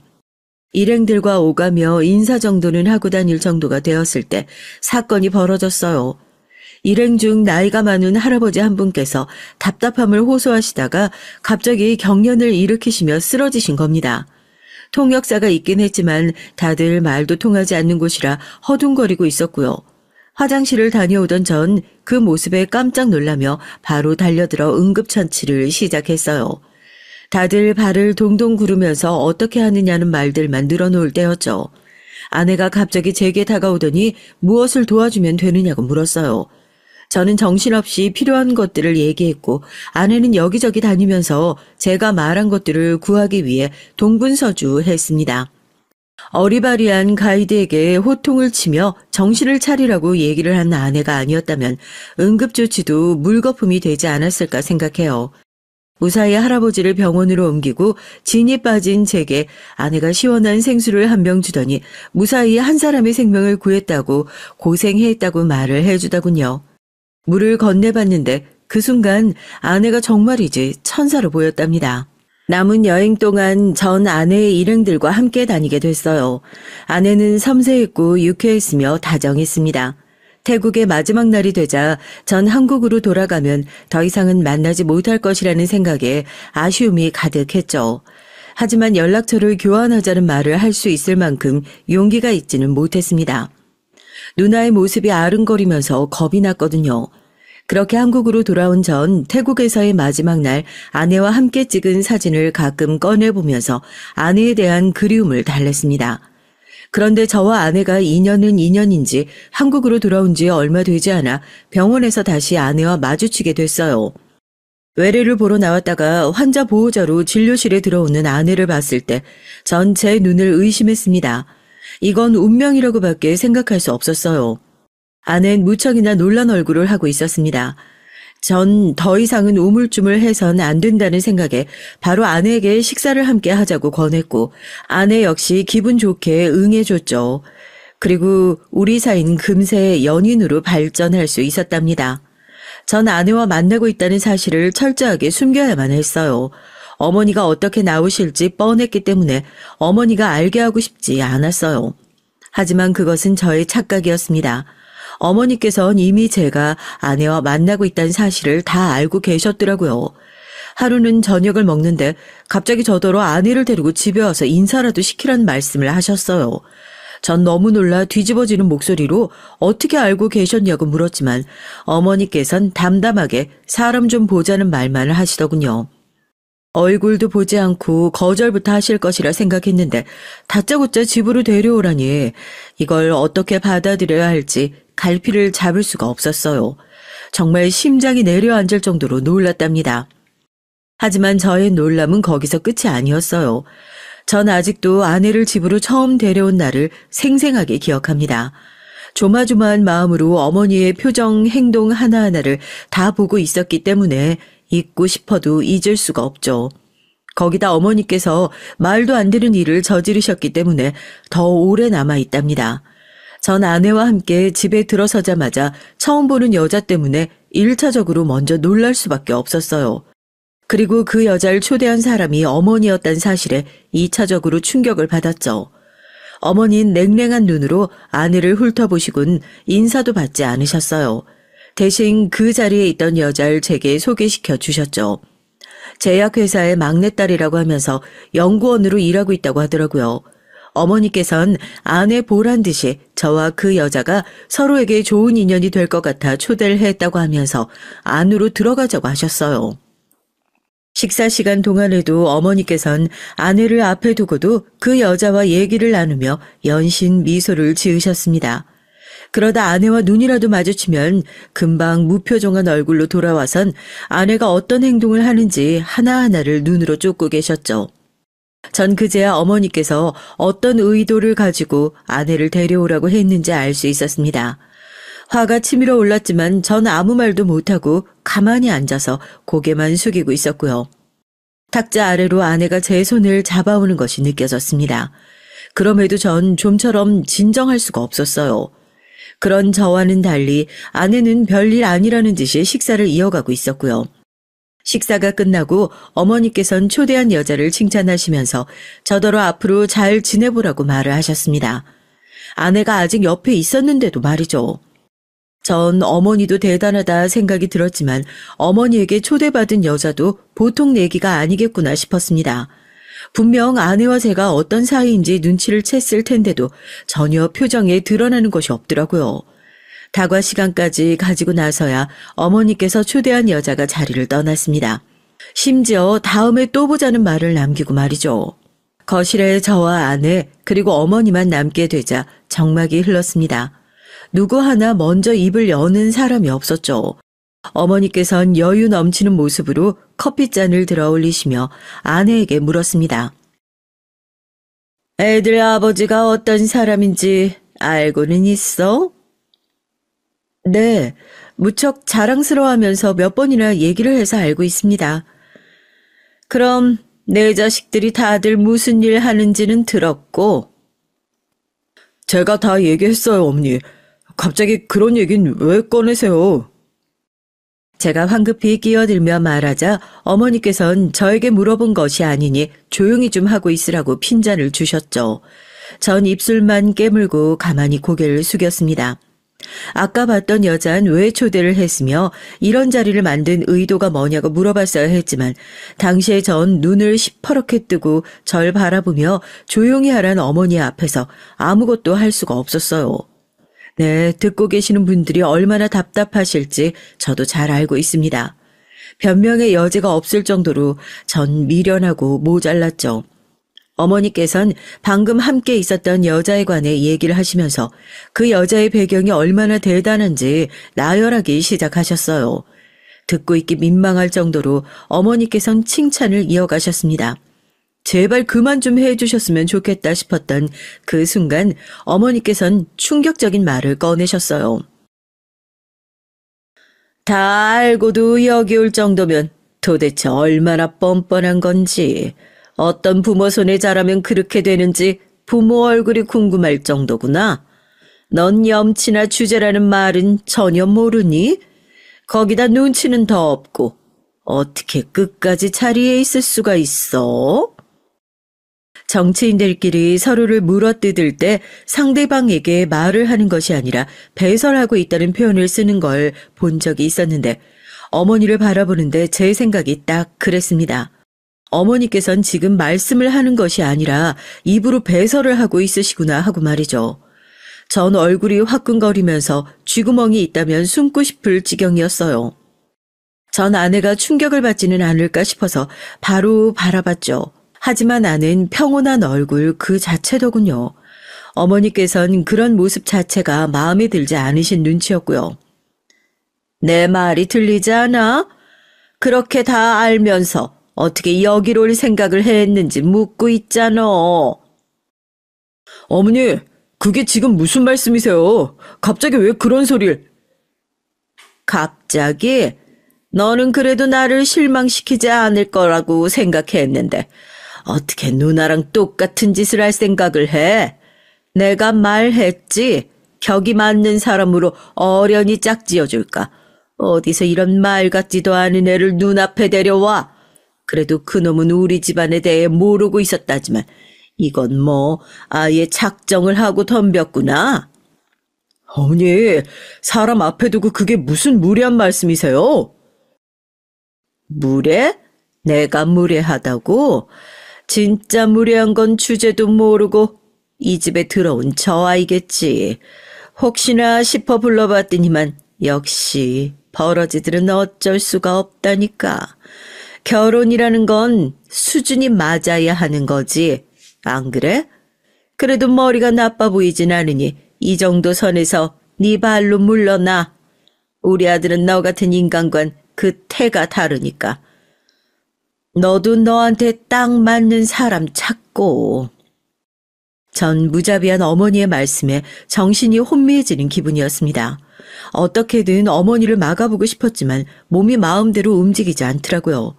일행들과 오가며 인사 정도는 하고 다닐 정도가 되었을 때 사건이 벌어졌어요. 일행 중 나이가 많은 할아버지 한 분께서 답답함을 호소하시다가 갑자기 경련을 일으키시며 쓰러지신 겁니다. 통역사가 있긴 했지만 다들 말도 통하지 않는 곳이라 허둥거리고 있었고요. 화장실을 다녀오던 전 그 모습에 깜짝 놀라며 바로 달려들어 응급처치를 시작했어요. 다들 발을 동동 구르면서 어떻게 하느냐는 말들만 늘어놓을 때였죠. 아내가 갑자기 제게 다가오더니 무엇을 도와주면 되느냐고 물었어요. 저는 정신없이 필요한 것들을 얘기했고 아내는 여기저기 다니면서 제가 말한 것들을 구하기 위해 동분서주했습니다. 어리바리한 가이드에게 호통을 치며 정신을 차리라고 얘기를 한 아내가 아니었다면 응급조치도 물거품이 되지 않았을까 생각해요. 무사히 할아버지를 병원으로 옮기고 진이 빠진 제게 아내가 시원한 생수를 한 병 주더니 무사히 한 사람의 생명을 구했다고 고생했다고 말을 해주더군요. 물을 건네봤는데 그 순간 아내가 정말이지 천사로 보였답니다. 남은 여행 동안 전 아내의 일행들과 함께 다니게 됐어요. 아내는 섬세했고 유쾌했으며 다정했습니다. 태국의 마지막 날이 되자 전 한국으로 돌아가면 더 이상은 만나지 못할 것이라는 생각에 아쉬움이 가득했죠. 하지만 연락처를 교환하자는 말을 할 수 있을 만큼 용기가 있지는 못했습니다. 누나의 모습이 아른거리면서 겁이 났거든요. 그렇게 한국으로 돌아온 전 태국에서의 마지막 날 아내와 함께 찍은 사진을 가끔 꺼내보면서 아내에 대한 그리움을 달랬습니다. 그런데 저와 아내가 인연은 인연인지 한국으로 돌아온 지 얼마 되지 않아 병원에서 다시 아내와 마주치게 됐어요. 외래를 보러 나왔다가 환자 보호자로 진료실에 들어오는 아내를 봤을 때 전 제 눈을 의심했습니다. 이건 운명이라고밖에 생각할 수 없었어요. 아내는 무척이나 놀란 얼굴을 하고 있었습니다. 전 더 이상은 우물쭈물해선 안 된다는 생각에 바로 아내에게 식사를 함께 하자고 권했고 아내 역시 기분 좋게 응해줬죠. 그리고 우리 사이는 금세 연인으로 발전할 수 있었답니다. 전 아내와 만나고 있다는 사실을 철저하게 숨겨야만 했어요. 어머니가 어떻게 나오실지 뻔했기 때문에 어머니가 알게 하고 싶지 않았어요. 하지만 그것은 저의 착각이었습니다. 어머니께서는 이미 제가 아내와 만나고 있다는 사실을 다 알고 계셨더라고요. 하루는 저녁을 먹는데 갑자기 저더러 아내를 데리고 집에 와서 인사라도 시키라는 말씀을 하셨어요. 전 너무 놀라 뒤집어지는 목소리로 어떻게 알고 계셨냐고 물었지만 어머니께선 담담하게 사람 좀 보자는 말만을 하시더군요. 얼굴도 보지 않고 거절부터 하실 것이라 생각했는데 다짜고짜 집으로 데려오라니 이걸 어떻게 받아들여야 할지 갈피를 잡을 수가 없었어요. 정말 심장이 내려앉을 정도로 놀랐답니다. 하지만 저의 놀람은 거기서 끝이 아니었어요. 전 아직도 아내를 집으로 처음 데려온 날을 생생하게 기억합니다. 조마조마한 마음으로 어머니의 표정, 행동 하나하나를 다 보고 있었기 때문에 잊고 싶어도 잊을 수가 없죠. 거기다 어머니께서 말도 안 되는 일을 저지르셨기 때문에 더 오래 남아 있답니다. 전 아내와 함께 집에 들어서자마자 처음 보는 여자 때문에 1차적으로 먼저 놀랄 수밖에 없었어요. 그리고 그 여자를 초대한 사람이 어머니였다는 사실에 2차적으로 충격을 받았죠. 어머니는 냉랭한 눈으로 아내를 훑어보시곤 인사도 받지 않으셨어요. 대신 그 자리에 있던 여자를 제게 소개시켜 주셨죠. 제약회사의 막내딸이라고 하면서 연구원으로 일하고 있다고 하더라고요. 어머니께선 아내 보란 듯이 저와 그 여자가 서로에게 좋은 인연이 될 것 같아 초대를 했다고 하면서 안으로 들어가자고 하셨어요. 식사 시간 동안에도 어머니께선 아내를 앞에 두고도 그 여자와 얘기를 나누며 연신 미소를 지으셨습니다. 그러다 아내와 눈이라도 마주치면 금방 무표정한 얼굴로 돌아와선 아내가 어떤 행동을 하는지 하나하나를 눈으로 쫓고 계셨죠. 전 그제야 어머니께서 어떤 의도를 가지고 아내를 데려오라고 했는지 알 수 있었습니다. 화가 치밀어 올랐지만 전 아무 말도 못하고 가만히 앉아서 고개만 숙이고 있었고요. 탁자 아래로 아내가 제 손을 잡아오는 것이 느껴졌습니다. 그럼에도 전 좀처럼 진정할 수가 없었어요. 그런 저와는 달리 아내는 별일 아니라는 듯이 식사를 이어가고 있었고요. 식사가 끝나고 어머니께선 초대한 여자를 칭찬하시면서 저더러 앞으로 잘 지내보라고 말을 하셨습니다. 아내가 아직 옆에 있었는데도 말이죠. 전 어머니도 대단하다 생각이 들었지만 어머니에게 초대받은 여자도 보통 내기가 아니겠구나 싶었습니다. 분명 아내와 제가 어떤 사이인지 눈치를 챘을 텐데도 전혀 표정에 드러나는 것이 없더라고요. 다과 시간까지 가지고 나서야 어머니께서 초대한 여자가 자리를 떠났습니다. 심지어 다음에 또 보자는 말을 남기고 말이죠. 거실에 저와 아내 그리고 어머니만 남게 되자 정막이 흘렀습니다. 누구 하나 먼저 입을 여는 사람이 없었죠. 어머니께선 여유 넘치는 모습으로 커피잔을 들어 올리시며 아내에게 물었습니다. 애들 아버지가 어떤 사람인지 알고는 있어? 네, 무척 자랑스러워하면서 몇 번이나 얘기를 해서 알고 있습니다. 그럼 내 자식들이 다들 무슨 일 하는지는 들었고? 제가 다 얘기했어요, 어머니. 갑자기 그런 얘긴 왜 꺼내세요? 제가 황급히 끼어들며 말하자 어머니께선 저에게 물어본 것이 아니니 조용히 좀 하고 있으라고 핀잔을 주셨죠. 전 입술만 깨물고 가만히 고개를 숙였습니다. 아까 봤던 여잔 왜 초대를 했으며 이런 자리를 만든 의도가 뭐냐고 물어봤어야 했지만 당시에 전 눈을 시퍼렇게 뜨고 절 바라보며 조용히 하란 어머니 앞에서 아무것도 할 수가 없었어요. 네, 듣고 계시는 분들이 얼마나 답답하실지 저도 잘 알고 있습니다. 변명의 여지가 없을 정도로 전 미련하고 모자랐죠. 어머니께선 방금 함께 있었던 여자에 관해 얘기를 하시면서 그 여자의 배경이 얼마나 대단한지 나열하기 시작하셨어요. 듣고 있기 민망할 정도로 어머니께선 칭찬을 이어가셨습니다. 제발 그만 좀 해주셨으면 좋겠다 싶었던 그 순간 어머니께선 충격적인 말을 꺼내셨어요. 다 알고도 여기 올 정도면 도대체 얼마나 뻔뻔한 건지, 어떤 부모 손에 자라면 그렇게 되는지 부모 얼굴이 궁금할 정도구나. 넌 염치나 주제라는 말은 전혀 모르니? 거기다 눈치는 더 없고 어떻게 끝까지 자리에 있을 수가 있어? 정치인들끼리 서로를 물어뜯을 때 상대방에게 말을 하는 것이 아니라 배설하고 있다는 표현을 쓰는 걸 본 적이 있었는데 어머니를 바라보는데 제 생각이 딱 그랬습니다. 어머니께선 지금 말씀을 하는 것이 아니라 입으로 배설을 하고 있으시구나 하고 말이죠. 전 얼굴이 화끈거리면서 쥐구멍이 있다면 숨고 싶을 지경이었어요. 전 아내가 충격을 받지는 않을까 싶어서 바로 바라봤죠. 하지만 나는 평온한 얼굴 그 자체더군요. 어머니께선 그런 모습 자체가 마음에 들지 않으신 눈치였고요. 내 말이 들리지 않아? 그렇게 다 알면서 어떻게 여기로 올 생각을 했는지 묻고 있잖아. 어머니, 그게 지금 무슨 말씀이세요? 갑자기 왜 그런 소리를? 갑자기? 너는 그래도 나를 실망시키지 않을 거라고 생각했는데 어떻게 누나랑 똑같은 짓을 할 생각을 해? 내가 말했지. 격이 맞는 사람으로 어련히 짝지어줄까. 어디서 이런 말 같지도 않은 애를 눈앞에 데려와. 그래도 그놈은 우리 집안에 대해 모르고 있었다지만 이건 뭐 아예 작정을 하고 덤볐구나. 어머니, 사람 앞에 두고 그게 무슨 무례한 말씀이세요? 무례? 내가 무례하다고? 진짜 무례한 건 주제도 모르고 이 집에 들어온 저 아이겠지. 혹시나 싶어 불러봤더니만 역시 버러지들은 어쩔 수가 없다니까. 결혼이라는 건 수준이 맞아야 하는 거지. 안 그래? 그래도 머리가 나빠 보이진 않으니 이 정도 선에서 네 발로 물러나. 우리 아들은 너 같은 인간과는 그 태가 다르니까. 너도 너한테 딱 맞는 사람 찾고. 전 무자비한 어머니의 말씀에 정신이 혼미해지는 기분이었습니다. 어떻게든 어머니를 막아보고 싶었지만 몸이 마음대로 움직이지 않더라고요.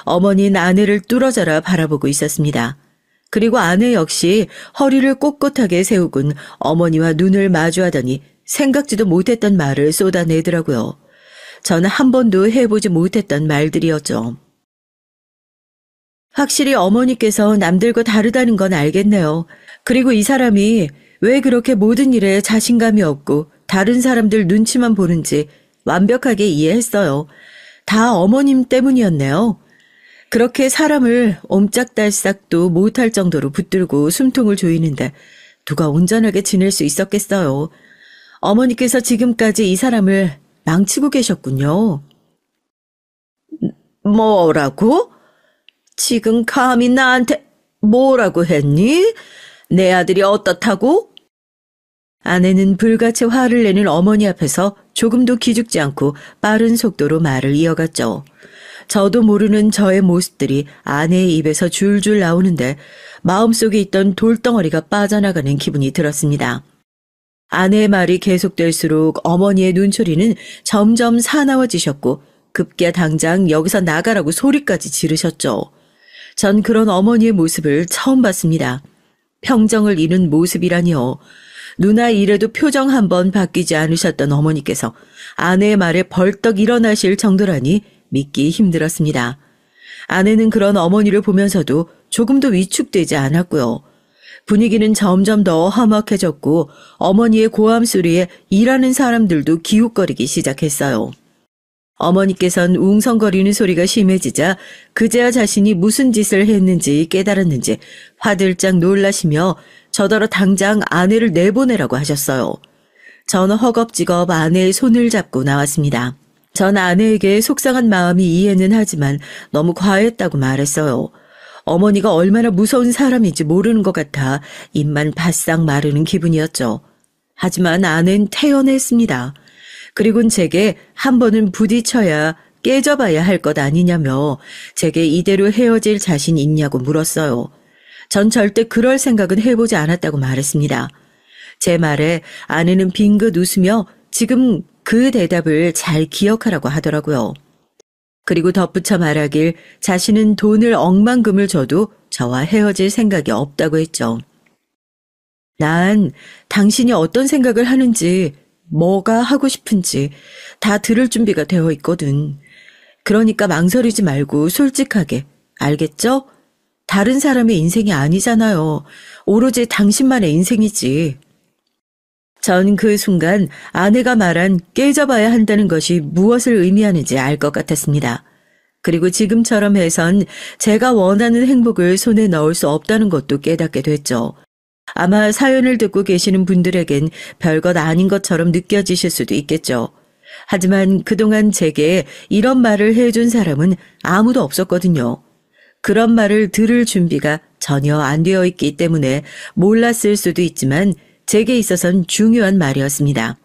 어머니는 아내를 뚫어져라 바라보고 있었습니다. 그리고 아내 역시 허리를 꼿꼿하게 세우곤 어머니와 눈을 마주하더니 생각지도 못했던 말을 쏟아내더라고요. 저는 한 번도 해보지 못했던 말들이었죠. 확실히 어머니께서 남들과 다르다는 건 알겠네요. 그리고 이 사람이 왜 그렇게 모든 일에 자신감이 없고 다른 사람들 눈치만 보는지 완벽하게 이해했어요. 다 어머님 때문이었네요. 그렇게 사람을 옴짝달싹도 못할 정도로 붙들고 숨통을 조이는데 누가 온전하게 지낼 수 있었겠어요. 어머니께서 지금까지 이 사람을 망치고 계셨군요. 뭐라고? 지금 감히 나한테 뭐라고 했니? 내 아들이 어떻다고? 아내는 불같이 화를 내는 어머니 앞에서 조금도 기죽지 않고 빠른 속도로 말을 이어갔죠. 저도 모르는 저의 모습들이 아내의 입에서 줄줄 나오는데 마음속에 있던 돌덩어리가 빠져나가는 기분이 들었습니다. 아내의 말이 계속될수록 어머니의 눈초리는 점점 사나워지셨고 급기야 당장 여기서 나가라고 소리까지 지르셨죠. 전 그런 어머니의 모습을 처음 봤습니다. 평정을 잃은 모습이라니요. 누나 이래도 표정 한번 바뀌지 않으셨던 어머니께서 아내의 말에 벌떡 일어나실 정도라니 믿기 힘들었습니다. 아내는 그런 어머니를 보면서도 조금도 위축되지 않았고요. 분위기는 점점 더 험악해졌고 어머니의 고함 소리에 일하는 사람들도 기웃거리기 시작했어요. 어머니께선 웅성거리는 소리가 심해지자 그제야 자신이 무슨 짓을 했는지 깨달았는지 화들짝 놀라시며 저더러 당장 아내를 내보내라고 하셨어요. 저는 허겁지겁 아내의 손을 잡고 나왔습니다. 전 아내에게 속상한 마음이 이해는 하지만 너무 과했다고 말했어요. 어머니가 얼마나 무서운 사람인지 모르는 것 같아 입만 바싹 마르는 기분이었죠. 하지만 아내는 태연했습니다. 그리고는 제게 한 번은 부딪혀야 깨져봐야 할 것 아니냐며 제게 이대로 헤어질 자신 있냐고 물었어요. 전 절대 그럴 생각은 해보지 않았다고 말했습니다. 제 말에 아내는 빙긋 웃으며 지금 그 대답을 잘 기억하라고 하더라고요. 그리고 덧붙여 말하길 자신은 돈을 억만금을 줘도 저와 헤어질 생각이 없다고 했죠. 난 당신이 어떤 생각을 하는지 뭐가 하고 싶은지 다 들을 준비가 되어 있거든. 그러니까 망설이지 말고 솔직하게, 알겠죠? 다른 사람의 인생이 아니잖아요. 오로지 당신만의 인생이지. 전 그 순간 아내가 말한 깨져봐야 한다는 것이 무엇을 의미하는지 알 것 같았습니다. 그리고 지금처럼 해선 제가 원하는 행복을 손에 넣을 수 없다는 것도 깨닫게 됐죠. 아마 사연을 듣고 계시는 분들에겐 별것 아닌 것처럼 느껴지실 수도 있겠죠. 하지만 그동안 제게 이런 말을 해준 사람은 아무도 없었거든요. 그런 말을 들을 준비가 전혀 안 되어 있기 때문에 몰랐을 수도 있지만 제게 있어선 중요한 말이었습니다.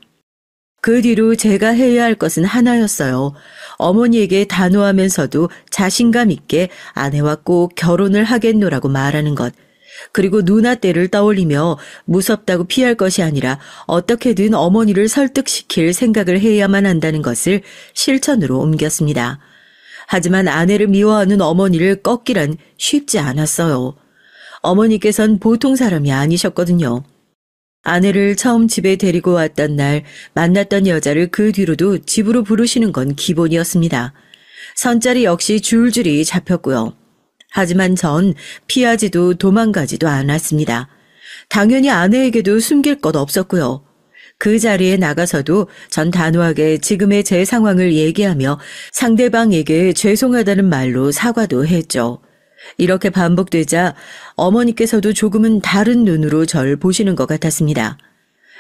그 뒤로 제가 해야 할 것은 하나였어요. 어머니에게 단호하면서도 자신감 있게 아내와 꼭 결혼을 하겠노라고 말하는 것. 그리고 누나 때를 떠올리며 무섭다고 피할 것이 아니라 어떻게든 어머니를 설득시킬 생각을 해야만 한다는 것을 실천으로 옮겼습니다. 하지만 아내를 미워하는 어머니를 꺾기란 쉽지 않았어요. 어머니께선 보통 사람이 아니셨거든요. 아내를 처음 집에 데리고 왔던 날 만났던 여자를 그 뒤로도 집으로 부르시는 건 기본이었습니다. 선자리 역시 줄줄이 잡혔고요. 하지만 전 피하지도 도망가지도 않았습니다. 당연히 아내에게도 숨길 것 없었고요. 그 자리에 나가서도 전 단호하게 지금의 제 상황을 얘기하며 상대방에게 죄송하다는 말로 사과도 했죠. 이렇게 반복되자 어머니께서도 조금은 다른 눈으로 절 보시는 것 같았습니다.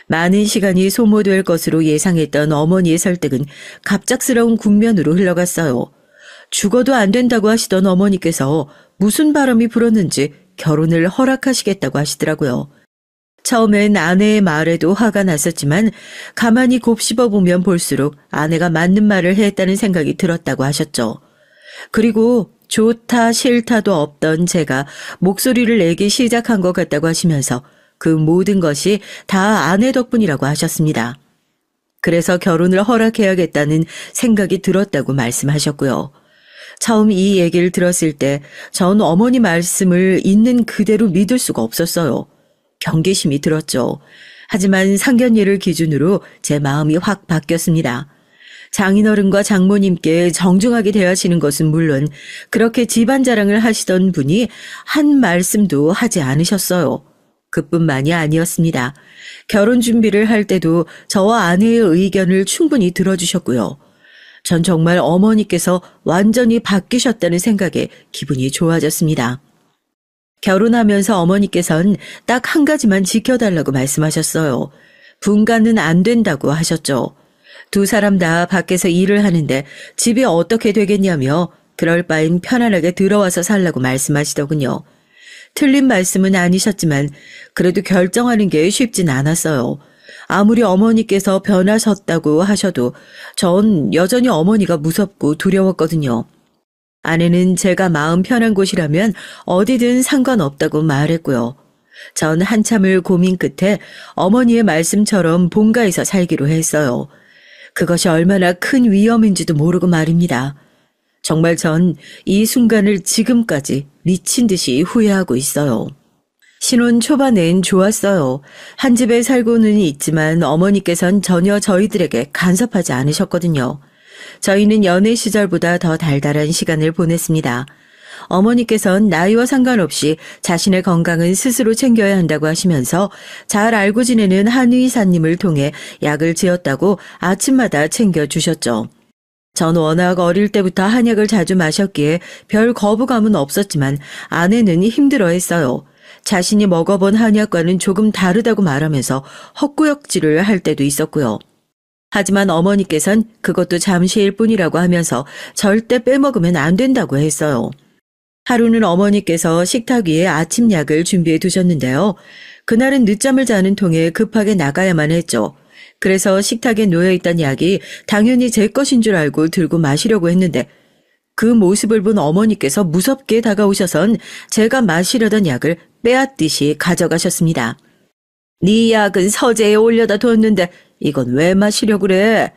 많은 시간이 소모될 것으로 예상했던 어머니의 설득은 갑작스러운 국면으로 흘러갔어요. 죽어도 안 된다고 하시던 어머니께서 무슨 바람이 불었는지 결혼을 허락하시겠다고 하시더라고요. 처음엔 아내의 말에도 화가 났었지만 가만히 곱씹어보면 볼수록 아내가 맞는 말을 했다는 생각이 들었다고 하셨죠. 그리고 좋다 싫다도 없던 제가 목소리를 내기 시작한 것 같다고 하시면서 그 모든 것이 다 아내 덕분이라고 하셨습니다. 그래서 결혼을 허락해야겠다는 생각이 들었다고 말씀하셨고요. 처음 이 얘기를 들었을 때 전 어머니 말씀을 있는 그대로 믿을 수가 없었어요. 경계심이 들었죠. 하지만 상견례를 기준으로 제 마음이 확 바뀌었습니다. 장인어른과 장모님께 정중하게 대하시는 것은 물론 그렇게 집안 자랑을 하시던 분이 한 말씀도 하지 않으셨어요. 그뿐만이 아니었습니다. 결혼 준비를 할 때도 저와 아내의 의견을 충분히 들어주셨고요. 전 정말 어머니께서 완전히 바뀌셨다는 생각에 기분이 좋아졌습니다. 결혼하면서 어머니께서는 딱 한 가지만 지켜달라고 말씀하셨어요. 분가는 안 된다고 하셨죠. 두 사람 다 밖에서 일을 하는데 집이 어떻게 되겠냐며 그럴 바엔 편안하게 들어와서 살라고 말씀하시더군요. 틀린 말씀은 아니셨지만 그래도 결정하는 게 쉽진 않았어요. 아무리 어머니께서 변하셨다고 하셔도 전 여전히 어머니가 무섭고 두려웠거든요. 아내는 제가 마음 편한 곳이라면 어디든 상관없다고 말했고요. 전 한참을 고민 끝에 어머니의 말씀처럼 본가에서 살기로 했어요. 그것이 얼마나 큰 위험인지도 모르고 말입니다. 정말 전 이 순간을 지금까지 미친 듯이 후회하고 있어요. 신혼 초반엔 좋았어요. 한 집에 살고는 있지만 어머니께선 전혀 저희들에게 간섭하지 않으셨거든요. 저희는 연애 시절보다 더 달달한 시간을 보냈습니다. 어머니께선 나이와 상관없이 자신의 건강은 스스로 챙겨야 한다고 하시면서 잘 알고 지내는 한의사님을 통해 약을 지었다고 아침마다 챙겨주셨죠. 전 워낙 어릴 때부터 한약을 자주 마셨기에 별 거부감은 없었지만 아내는 힘들어했어요. 자신이 먹어본 한약과는 조금 다르다고 말하면서 헛구역질을 할 때도 있었고요. 하지만 어머니께선 그것도 잠시일 뿐이라고 하면서 절대 빼먹으면 안 된다고 했어요. 하루는 어머니께서 식탁 위에 아침 약을 준비해 두셨는데요. 그날은 늦잠을 자는 통에 급하게 나가야만 했죠. 그래서 식탁에 놓여있던 약이 당연히 제 것인 줄 알고 들고 마시려고 했는데 그 모습을 본 어머니께서 무섭게 다가오셔선 제가 마시려던 약을 빼앗듯이 가져가셨습니다. 네 약은 서재에 올려다 뒀는데 이건 왜 마시려고 그래?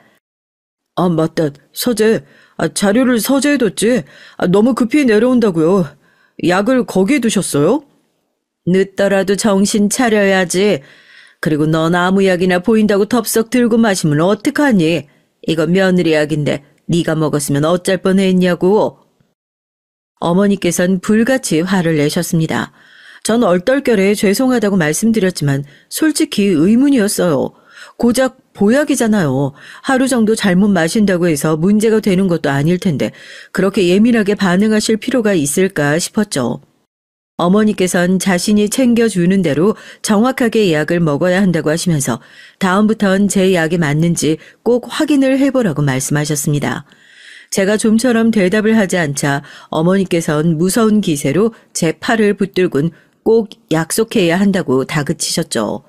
아, 맞다. 서재. 자료를 서재에 뒀지. 너무 급히 내려온다고요. 약을 거기에 두셨어요? 늦더라도 정신 차려야지. 그리고 넌 아무 약이나 보인다고 덥석 들고 마시면 어떡하니? 이거 며느리 약인데 네가 먹었으면 어쩔 뻔했냐고. 어머니께선 불같이 화를 내셨습니다. 전 얼떨결에 죄송하다고 말씀드렸지만 솔직히 의문이었어요. 고작 보약이잖아요. 하루 정도 잘못 마신다고 해서 문제가 되는 것도 아닐 텐데 그렇게 예민하게 반응하실 필요가 있을까 싶었죠. 어머니께선 자신이 챙겨주는 대로 정확하게 약을 먹어야 한다고 하시면서 다음부턴 제 약이 맞는지 꼭 확인을 해보라고 말씀하셨습니다. 제가 좀처럼 대답을 하지 않자 어머니께선 무서운 기세로 제 팔을 붙들곤 꼭 약속해야 한다고 다그치셨죠.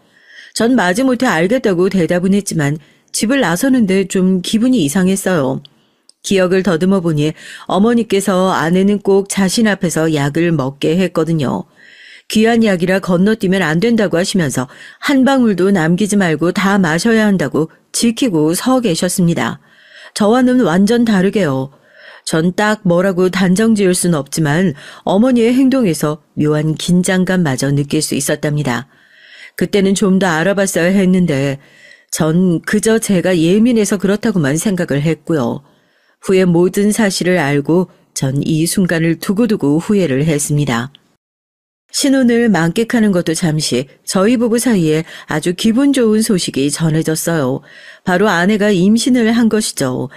전 마지못해 알겠다고 대답은 했지만 집을 나서는데 좀 기분이 이상했어요. 기억을 더듬어 보니 어머니께서 아내는 꼭 자신 앞에서 약을 먹게 했거든요. 귀한 약이라 건너뛰면 안 된다고 하시면서 한 방울도 남기지 말고 다 마셔야 한다고 지키고 서 계셨습니다. 저와는 완전 다르게요. 전 딱 뭐라고 단정 지을 순 없지만 어머니의 행동에서 묘한 긴장감마저 느낄 수 있었답니다. 그때는 좀 더 알아봤어야 했는데 전 그저 제가 예민해서 그렇다고만 생각을 했고요. 후에 모든 사실을 알고 전 이 순간을 두고두고 후회를 했습니다. 신혼을 만끽하는 것도 잠시 저희 부부 사이에 아주 기분 좋은 소식이 전해졌어요. 바로 아내가 임신을 한 것이죠.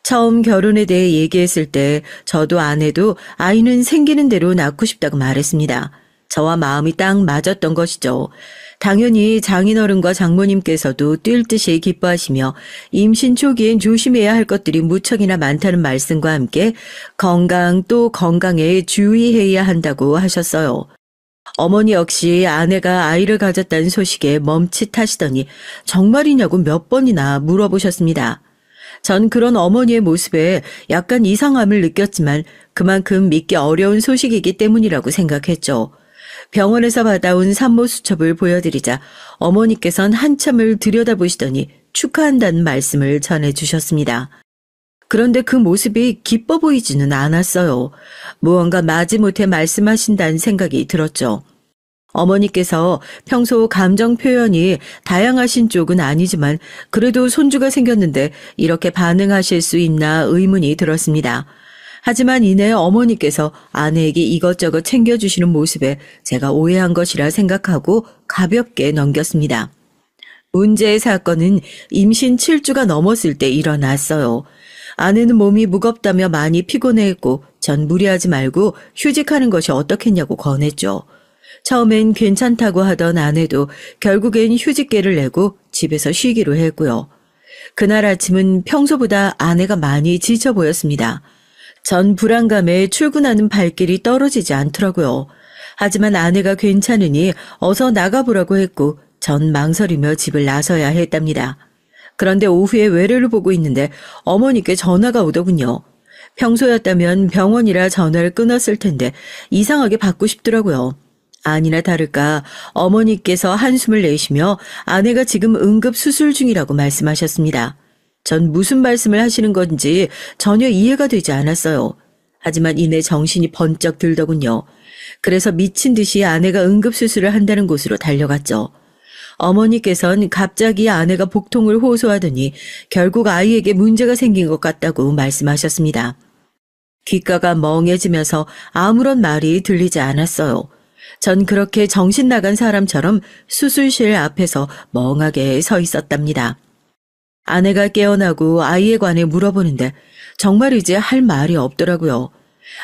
처음 결혼에 대해 얘기했을 때 저도 아내도 아이는 생기는 대로 낳고 싶다고 말했습니다. 저와 마음이 딱 맞았던 것이죠. 당연히 장인어른과 장모님께서도 뛸 듯이 기뻐하시며 임신 초기엔 조심해야 할 것들이 무척이나 많다는 말씀과 함께 건강 또 건강에 주의해야 한다고 하셨어요. 어머니 역시 아내가 아이를 가졌다는 소식에 멈칫하시더니 정말이냐고 몇 번이나 물어보셨습니다. 전 그런 어머니의 모습에 약간 이상함을 느꼈지만 그만큼 믿기 어려운 소식이기 때문이라고 생각했죠. 병원에서 받아온 산모 수첩을 보여드리자 어머니께선 한참을 들여다보시더니 축하한다는 말씀을 전해주셨습니다. 그런데 그 모습이 기뻐 보이지는 않았어요. 무언가 마지못해 말씀하신다는 생각이 들었죠. 어머니께서 평소 감정 표현이 다양하신 쪽은 아니지만 그래도 손주가 생겼는데 이렇게 반응하실 수 있나 의문이 들었습니다. 하지만 이내 어머니께서 아내에게 이것저것 챙겨주시는 모습에 제가 오해한 것이라 생각하고 가볍게 넘겼습니다. 문제의 사건은 임신 7주가 넘었을 때 일어났어요. 아내는 몸이 무겁다며 많이 피곤해했고 전 무리하지 말고 휴직하는 것이 어떻겠냐고 권했죠. 처음엔 괜찮다고 하던 아내도 결국엔 휴직계를 내고 집에서 쉬기로 했고요. 그날 아침은 평소보다 아내가 많이 지쳐 보였습니다. 전 불안감에 출근하는 발길이 떨어지지 않더라고요. 하지만 아내가 괜찮으니 어서 나가보라고 했고 전 망설이며 집을 나서야 했답니다. 그런데 오후에 외래를 보고 있는데 어머니께 전화가 오더군요. 평소였다면 병원이라 전화를 끊었을 텐데 이상하게 받고 싶더라고요. 아니나 다를까 어머니께서 한숨을 내쉬며 아내가 지금 응급 수술 중이라고 말씀하셨습니다. 전 무슨 말씀을 하시는 건지 전혀 이해가 되지 않았어요. 하지만 이내 정신이 번쩍 들더군요. 그래서 미친 듯이 아내가 응급수술을 한다는 곳으로 달려갔죠. 어머니께선 갑자기 아내가 복통을 호소하더니 결국 아이에게 문제가 생긴 것 같다고 말씀하셨습니다. 귓가가 멍해지면서 아무런 말이 들리지 않았어요. 전 그렇게 정신 나간 사람처럼 수술실 앞에서 멍하게 서 있었답니다. 아내가 깨어나고 아이에 관해 물어보는데 정말 이제 할 말이 없더라고요.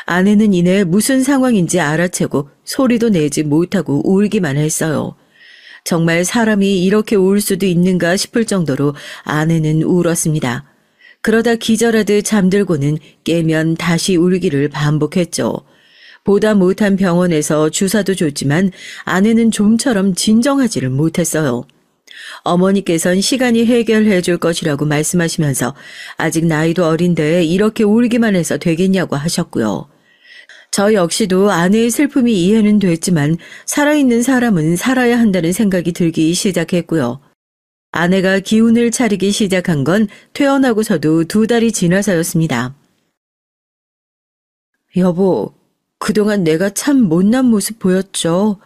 아내는 이내 무슨 상황인지 알아채고 소리도 내지 못하고 울기만 했어요. 정말 사람이 이렇게 울 수도 있는가 싶을 정도로 아내는 울었습니다. 그러다 기절하듯 잠들고는 깨면 다시 울기를 반복했죠. 보다 못한 병원에서 주사도 줬지만 아내는 좀처럼 진정하지를 못했어요. 어머니께선 시간이 해결해 줄 것이라고 말씀하시면서 아직 나이도 어린데 이렇게 울기만 해서 되겠냐고 하셨고요. 저 역시도 아내의 슬픔이 이해는 됐지만 살아있는 사람은 살아야 한다는 생각이 들기 시작했고요. 아내가 기운을 차리기 시작한 건 퇴원하고서도 2달이 지나서였습니다. 여보, 그동안 내가 참 못난 모습 보였죠.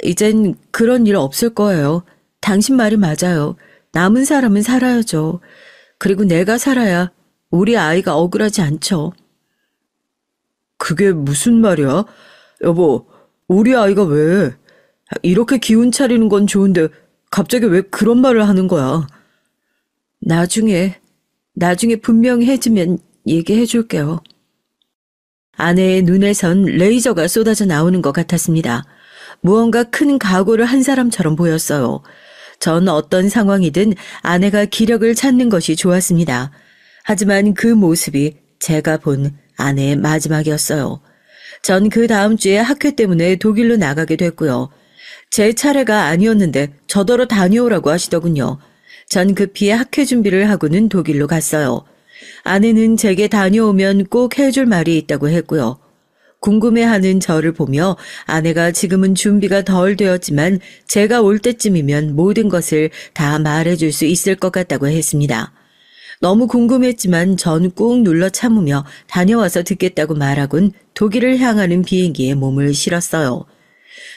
이젠 그런 일 없을 거예요. 당신 말이 맞아요. 남은 사람은 살아야죠. 그리고 내가 살아야 우리 아이가 억울하지 않죠. 그게 무슨 말이야? 여보, 우리 아이가 왜? 이렇게 기운 차리는 건 좋은데 갑자기 왜 그런 말을 하는 거야? 나중에 분명해지면 얘기해 줄게요. 아내의 눈에선 레이저가 쏟아져 나오는 것 같았습니다. 무언가 큰 각오를 한 사람처럼 보였어요. 전 어떤 상황이든 아내가 기력을 찾는 것이 좋았습니다. 하지만 그 모습이 제가 본 아내의 마지막이었어요. 전 그 다음 주에 학회 때문에 독일로 나가게 됐고요. 제 차례가 아니었는데 저더러 다녀오라고 하시더군요. 전 급히 학회 준비를 하고는 독일로 갔어요. 아내는 제게 다녀오면 꼭 해줄 말이 있다고 했고요. 궁금해하는 저를 보며 아내가 지금은 준비가 덜 되었지만 제가 올 때쯤이면 모든 것을 다 말해줄 수 있을 것 같다고 했습니다. 너무 궁금했지만 전 꾹 눌러 참으며 다녀와서 듣겠다고 말하곤 독일을 향하는 비행기에 몸을 실었어요.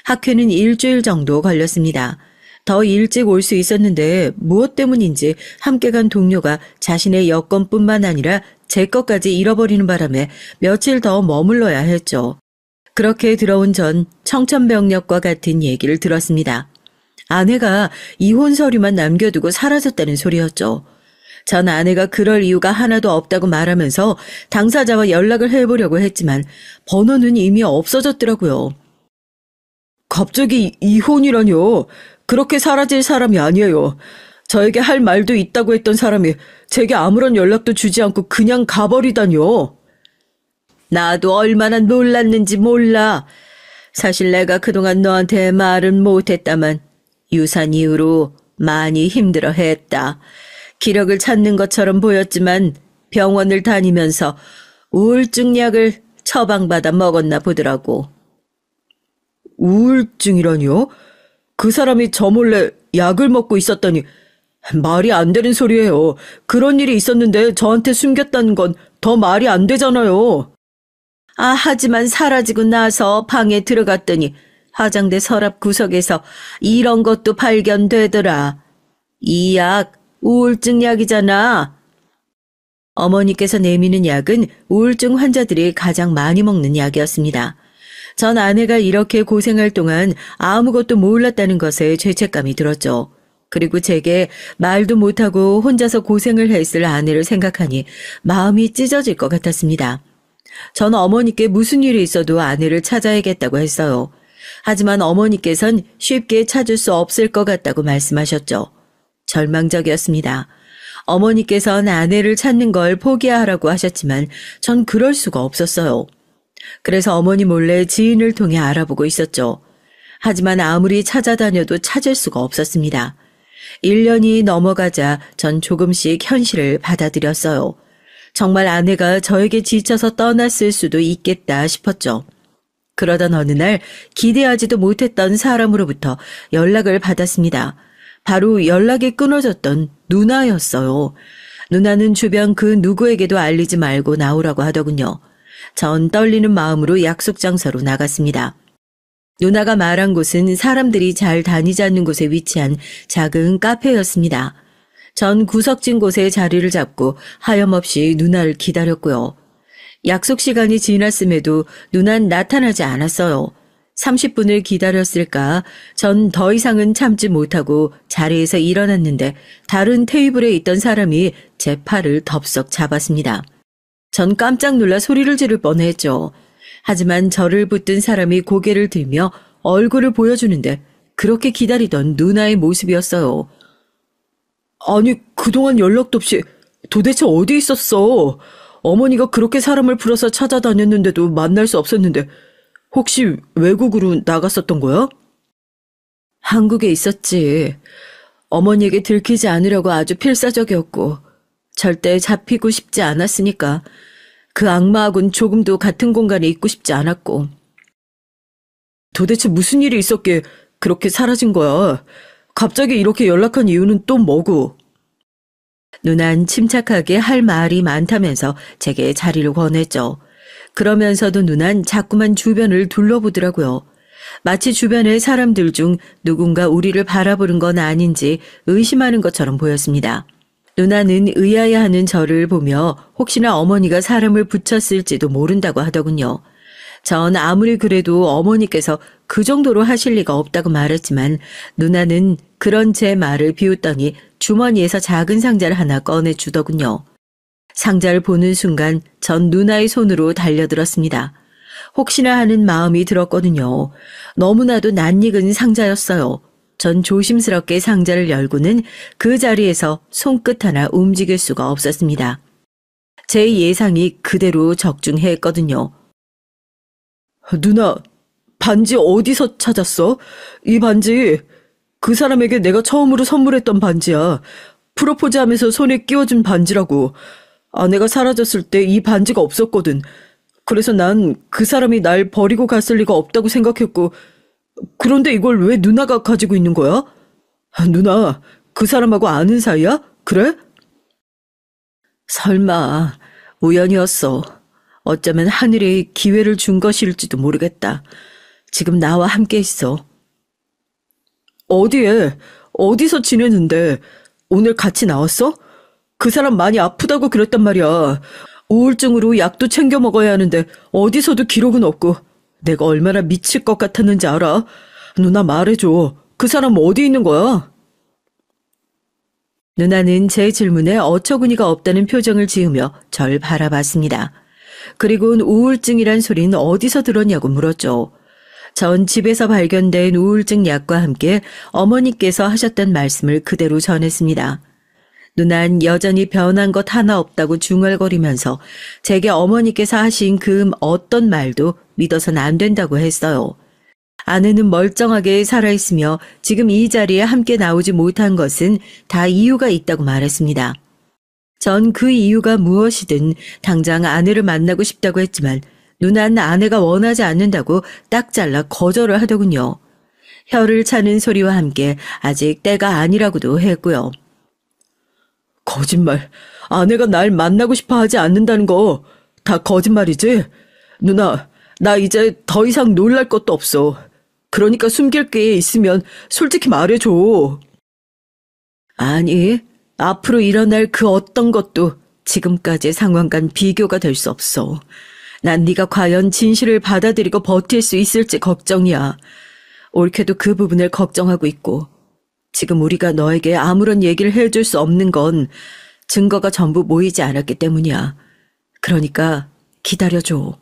학회는 일주일 정도 걸렸습니다. 더 일찍 올 수 있었는데 무엇 때문인지 함께 간 동료가 자신의 여권뿐만 아니라 제 것까지 잃어버리는 바람에 며칠 더 머물러야 했죠. 그렇게 들어온 전 청천벽력과 같은 얘기를 들었습니다. 아내가 이혼 서류만 남겨두고 사라졌다는 소리였죠. 전 아내가 그럴 이유가 하나도 없다고 말하면서 당사자와 연락을 해보려고 했지만 번호는 이미 없어졌더라고요. 갑자기 이혼이라뇨. 그렇게 사라질 사람이 아니에요. 저에게 할 말도 있다고 했던 사람이 제게 아무런 연락도 주지 않고 그냥 가버리다뇨. 나도 얼마나 놀랐는지 몰라. 사실 내가 그동안 너한테 말은 못했다만 유산 이후로 많이 힘들어했다. 기력을 찾는 것처럼 보였지만 병원을 다니면서 우울증 약을 처방받아 먹었나 보더라고. 우울증이라뇨? 그 사람이 저 몰래 약을 먹고 있었다니 말이 안 되는 소리예요. 그런 일이 있었는데 저한테 숨겼다는 건 더 말이 안 되잖아요. 하지만 사라지고 나서 방에 들어갔더니 화장대 서랍 구석에서 이런 것도 발견되더라. 이 약 우울증 약이잖아. 어머니께서 내미는 약은 우울증 환자들이 가장 많이 먹는 약이었습니다. 전 아내가 이렇게 고생할 동안 아무것도 몰랐다는 것에 죄책감이 들었죠. 그리고 제게 말도 못하고 혼자서 고생을 했을 아내를 생각하니 마음이 찢어질 것 같았습니다. 전 어머니께 무슨 일이 있어도 아내를 찾아야겠다고 했어요. 하지만 어머니께선 쉽게 찾을 수 없을 것 같다고 말씀하셨죠. 절망적이었습니다. 어머니께선 아내를 찾는 걸 포기하라고 하셨지만 전 그럴 수가 없었어요. 그래서 어머니 몰래 지인을 통해 알아보고 있었죠. 하지만 아무리 찾아다녀도 찾을 수가 없었습니다. 1년이 넘어가자 전 조금씩 현실을 받아들였어요. 정말 아내가 저에게 지쳐서 떠났을 수도 있겠다 싶었죠. 그러던 어느 날 기대하지도 못했던 사람으로부터 연락을 받았습니다. 바로 연락이 끊어졌던 누나였어요. 누나는 주변 그 누구에게도 알리지 말고 나오라고 하더군요. 전 떨리는 마음으로 약속 장소로 나갔습니다. 누나가 말한 곳은 사람들이 잘 다니지 않는 곳에 위치한 작은 카페였습니다. 전 구석진 곳에 자리를 잡고 하염없이 누나를 기다렸고요. 약속 시간이 지났음에도 누난 나타나지 않았어요. 30분을 기다렸을까? 전 더 이상은 참지 못하고 자리에서 일어났는데 다른 테이블에 있던 사람이 제 팔을 덥석 잡았습니다. 전 깜짝 놀라 소리를 지를 뻔했죠. 하지만 저를 붙든 사람이 고개를 들며 얼굴을 보여주는데 그렇게 기다리던 누나의 모습이었어요. 아니, 그동안 연락도 없이 도대체 어디 있었어? 어머니가 그렇게 사람을 풀어서 찾아다녔는데도 만날 수 없었는데 혹시 외국으로 나갔었던 거야? 한국에 있었지. 어머니에게 들키지 않으려고 아주 필사적이었고 절대 잡히고 싶지 않았으니까 그 악마하고는 조금도 같은 공간에 있고 싶지 않았고. 도대체 무슨 일이 있었기에 그렇게 사라진 거야? 갑자기 이렇게 연락한 이유는 또 뭐고? 누난 침착하게 할 말이 많다면서 제게 자리를 권했죠. 그러면서도 누난 자꾸만 주변을 둘러보더라고요. 마치 주변의 사람들 중 누군가 우리를 바라보는 건 아닌지 의심하는 것처럼 보였습니다. 누나는 의아해하는 저를 보며 혹시나 어머니가 사람을 붙였을지도 모른다고 하더군요. 전 아무리 그래도 어머니께서 그 정도로 하실 리가 없다고 말했지만 누나는 그런 제 말을 비웃더니 주머니에서 작은 상자를 하나 꺼내주더군요. 상자를 보는 순간 전 누나의 손으로 달려들었습니다. 혹시나 하는 마음이 들었거든요. 너무나도 낯익은 상자였어요. 전 조심스럽게 상자를 열고는 그 자리에서 손끝 하나 움직일 수가 없었습니다. 제 예상이 그대로 적중했거든요. 누나, 반지 어디서 찾았어? 이 반지 그 사람에게 내가 처음으로 선물했던 반지야. 프로포즈하면서 손에 끼워준 반지라고. 아내가 사라졌을 때 이 반지가 없었거든. 그래서 난 그 사람이 날 버리고 갔을 리가 없다고 생각했고, 그런데 이걸 왜 누나가 가지고 있는 거야? 누나, 그 사람하고 아는 사이야? 그래? 설마 우연이었어. 어쩌면 하늘이 기회를 준 것일지도 모르겠다. 지금 나와 함께 있어. 어디에? 어디서 지내는데? 오늘 같이 나왔어? 그 사람 많이 아프다고 그랬단 말이야. 우울증으로 약도 챙겨 먹어야 하는데 어디서도 기록은 없고 내가 얼마나 미칠 것 같았는지 알아? 누나 말해줘. 그 사람 어디 있는 거야? 누나는 제 질문에 어처구니가 없다는 표정을 지으며 절 바라봤습니다. 그리고는 우울증이란 소리는 어디서 들었냐고 물었죠. 전 집에서 발견된 우울증 약과 함께 어머니께서 하셨던 말씀을 그대로 전했습니다. 누난 여전히 변한 것 하나 없다고 중얼거리면서 제게 어머니께서 하신 그 어떤 말도 믿어서는 안 된다고 했어요. 아내는 멀쩡하게 살아있으며 지금 이 자리에 함께 나오지 못한 것은 다 이유가 있다고 말했습니다. 전 그 이유가 무엇이든 당장 아내를 만나고 싶다고 했지만 누나는 아내가 원하지 않는다고 딱 잘라 거절을 하더군요. 혀를 차는 소리와 함께 아직 때가 아니라고도 했고요. 거짓말. 아내가 날 만나고 싶어 하지 않는다는 거 다 거짓말이지? 누나, 나 이제 더 이상 놀랄 것도 없어. 그러니까 숨길 게 있으면 솔직히 말해줘. 아니, 앞으로 일어날 그 어떤 것도 지금까지의 상황과는 비교가 될 수 없어. 난 네가 과연 진실을 받아들이고 버틸 수 있을지 걱정이야. 옳게도 그 부분을 걱정하고 있고 지금 우리가 너에게 아무런 얘기를 해줄 수 없는 건 증거가 전부 모이지 않았기 때문이야. 그러니까 기다려줘.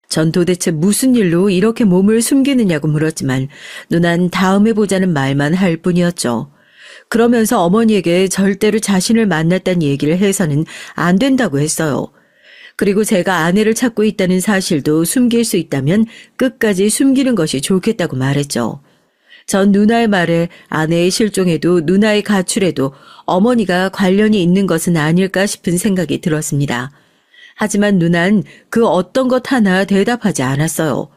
전 도대체 무슨 일로 이렇게 몸을 숨기느냐고 물었지만 누난 다음에 보자는 말만 할 뿐이었죠. 그러면서 어머니에게 절대로 자신을 만났다는 얘기를 해서는 안 된다고 했어요. 그리고 제가 아내를 찾고 있다는 사실도 숨길 수 있다면 끝까지 숨기는 것이 좋겠다고 말했죠. 전 누나의 말에 아내의 실종에도 누나의 가출에도 어머니가 관련이 있는 것은 아닐까 싶은 생각이 들었습니다. 하지만 누난 그 어떤 것 하나 대답하지 않았어요.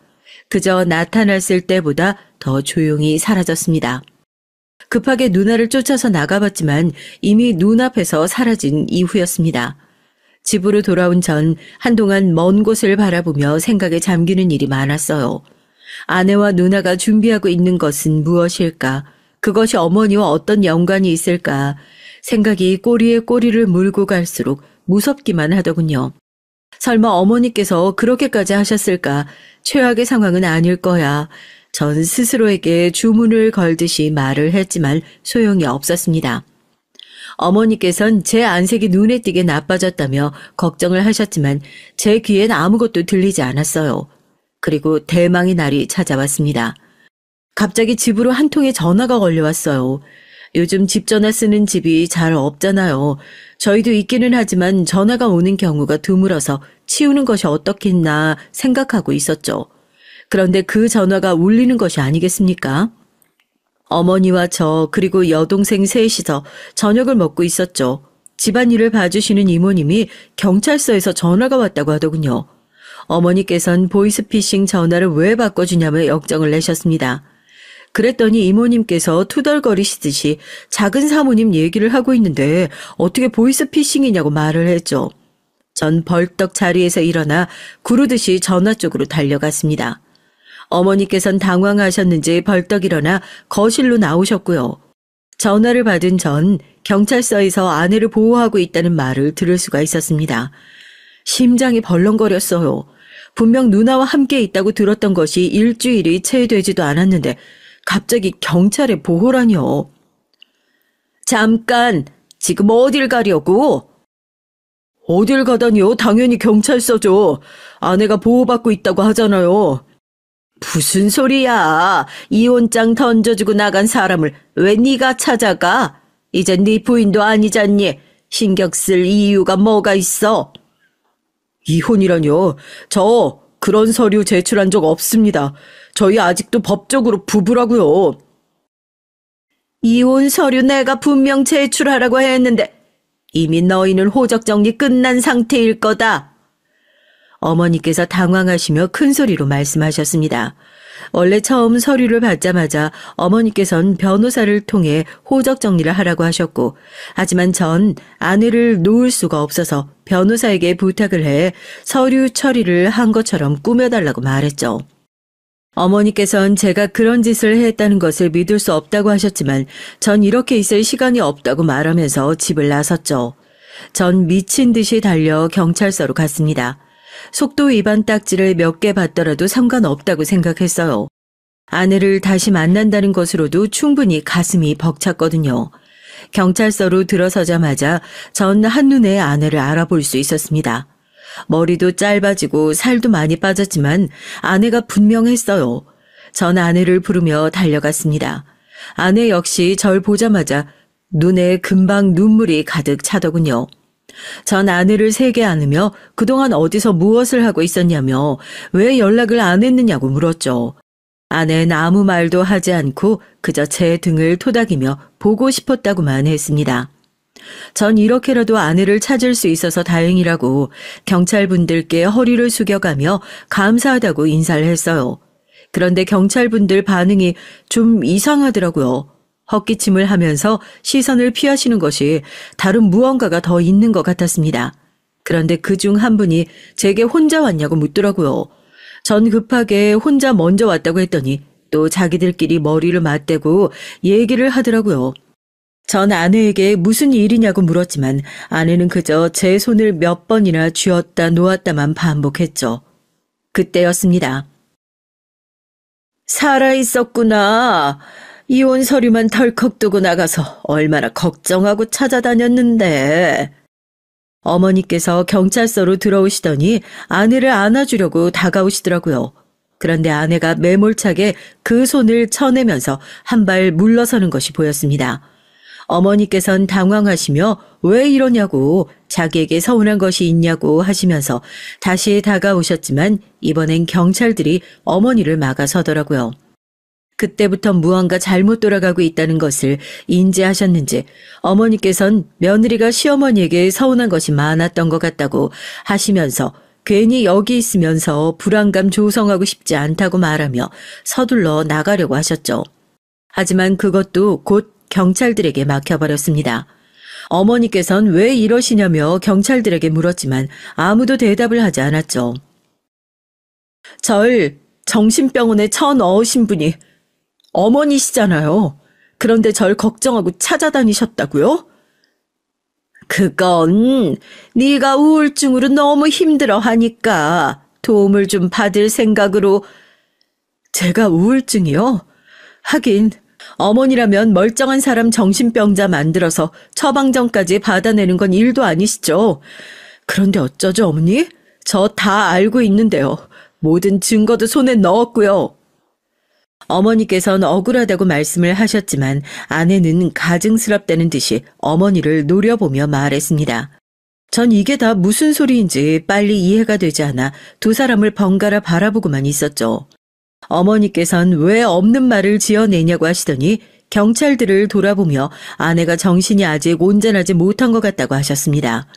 그저 나타났을 때보다 더 조용히 사라졌습니다. 급하게 누나를 쫓아서 나가봤지만 이미 눈앞에서 사라진 이후였습니다. 집으로 돌아온 전 한동안 먼 곳을 바라보며 생각에 잠기는 일이 많았어요. 아내와 누나가 준비하고 있는 것은 무엇일까? 그것이 어머니와 어떤 연관이 있을까? 생각이 꼬리에 꼬리를 물고 갈수록 무섭기만 하더군요. 설마 어머니께서 그렇게까지 하셨을까? 최악의 상황은 아닐 거야. 전 스스로에게 주문을 걸듯이 말을 했지만 소용이 없었습니다. 어머니께선 제 안색이 눈에 띄게 나빠졌다며 걱정을 하셨지만 제 귀엔 아무것도 들리지 않았어요. 그리고 대망의 날이 찾아왔습니다. 갑자기 집으로 한 통의 전화가 걸려왔어요. 요즘 집 전화 쓰는 집이 잘 없잖아요. 저희도 있기는 하지만 전화가 오는 경우가 드물어서 치우는 것이 어떻겠나 생각하고 있었죠. 그런데 그 전화가 울리는 것이 아니겠습니까? 어머니와 저 그리고 여동생 셋이서 저녁을 먹고 있었죠. 집안일을 봐주시는 이모님이 경찰서에서 전화가 왔다고 하더군요. 어머니께선 보이스피싱 전화를 왜 바꿔주냐며 역정을 내셨습니다. 그랬더니 이모님께서 투덜거리시듯이 작은 사모님 얘기를 하고 있는데 어떻게 보이스피싱이냐고 말을 했죠. 전 벌떡 자리에서 일어나 구르듯이 전화 쪽으로 달려갔습니다. 어머니께선 당황하셨는지 벌떡 일어나 거실로 나오셨고요. 전화를 받은 전 경찰서에서 아내를 보호하고 있다는 말을 들을 수가 있었습니다. 심장이 벌렁거렸어요. 분명 누나와 함께 있다고 들었던 것이 일주일이 채 되지도 않았는데 갑자기 경찰의 보호라니요. 잠깐, 지금 어딜 가려고? 어딜 가다니요? 당연히 경찰서죠. 아내가 보호받고 있다고 하잖아요. 무슨 소리야. 이혼장 던져주고 나간 사람을 왜 네가 찾아가? 이젠 네 부인도 아니잖니. 신경 쓸 이유가 뭐가 있어? 이혼이라뇨? 저 그런 서류 제출한 적 없습니다. 저희 아직도 법적으로 부부라고요. 이혼 서류 내가 분명 제출하라고 했는데 이미 너희는 호적 정리 끝난 상태일 거다. 어머니께서 당황하시며 큰 소리로 말씀하셨습니다. 원래 처음 서류를 받자마자 어머니께선 변호사를 통해 호적 정리를 하라고 하셨고, 하지만 전 아내를 놓을 수가 없어서 변호사에게 부탁을 해 서류 처리를 한 것처럼 꾸며달라고 말했죠. 어머니께선 제가 그런 짓을 했다는 것을 믿을 수 없다고 하셨지만 전 이렇게 있을 시간이 없다고 말하면서 집을 나섰죠. 전 미친 듯이 달려 경찰서로 갔습니다. 속도 위반 딱지를 몇 개 받더라도 상관없다고 생각했어요. 아내를 다시 만난다는 것으로도 충분히 가슴이 벅찼거든요. 경찰서로 들어서자마자 전 한눈에 아내를 알아볼 수 있었습니다. 머리도 짧아지고 살도 많이 빠졌지만 아내가 분명했어요. 전 아내를 부르며 달려갔습니다. 아내 역시 절 보자마자 눈에 금방 눈물이 가득 차더군요. 전 아내를 세게 안으며 그동안 어디서 무엇을 하고 있었냐며 왜 연락을 안 했느냐고 물었죠. 아내는 아무 말도 하지 않고 그저 제 등을 토닥이며 보고 싶었다고만 했습니다. 전 이렇게라도 아내를 찾을 수 있어서 다행이라고 경찰분들께 허리를 숙여가며 감사하다고 인사를 했어요. 그런데 경찰분들 반응이 좀 이상하더라고요. 헛기침을 하면서 시선을 피하시는 것이 다른 무언가가 더 있는 것 같았습니다. 그런데 그중 한 분이 제게 혼자 왔냐고 묻더라고요. 전 급하게 혼자 먼저 왔다고 했더니 또 자기들끼리 머리를 맞대고 얘기를 하더라고요. 전 아내에게 무슨 일이냐고 물었지만 아내는 그저 제 손을 몇 번이나 쥐었다 놓았다만 반복했죠. 그때였습니다. 살아있었구나. 이혼 서류만 덜컥 두고 나가서 얼마나 걱정하고 찾아다녔는데. 어머니께서 경찰서로 들어오시더니 아내를 안아주려고 다가오시더라고요. 그런데 아내가 매몰차게 그 손을 쳐내면서 한 발 물러서는 것이 보였습니다. 어머니께선 당황하시며 왜 이러냐고 자기에게 서운한 것이 있냐고 하시면서 다시 다가오셨지만 이번엔 경찰들이 어머니를 막아서더라고요. 그때부터 무언가 잘못 돌아가고 있다는 것을 인지하셨는지 어머니께선 며느리가 시어머니에게 서운한 것이 많았던 것 같다고 하시면서 괜히 여기 있으면서 불안감 조성하고 싶지 않다고 말하며 서둘러 나가려고 하셨죠. 하지만 그것도 곧 경찰들에게 막혀버렸습니다. 어머니께선 왜 이러시냐며 경찰들에게 물었지만 아무도 대답을 하지 않았죠. 절 정신병원에 쳐넣으신 분이 어머니시잖아요. 그런데 절 걱정하고 찾아다니셨다고요? 그건 네가 우울증으로 너무 힘들어하니까 도움을 좀 받을 생각으로. 제가 우울증이요? 하긴 어머니라면 멀쩡한 사람 정신병자 만들어서 처방전까지 받아내는 건 일도 아니시죠. 그런데 어쩌죠, 어머니? 저 다 알고 있는데요. 모든 증거도 손에 넣었고요. 어머니께서는 억울하다고 말씀을 하셨지만 아내는 가증스럽다는 듯이 어머니를 노려보며 말했습니다. 전 이게 다 무슨 소리인지 빨리 이해가 되지 않아 두 사람을 번갈아 바라보고만 있었죠. 어머니께서는 왜 없는 말을 지어내냐고 하시더니 경찰들을 돌아보며 아내가 정신이 아직 온전하지 못한 것 같다고 하셨습니다.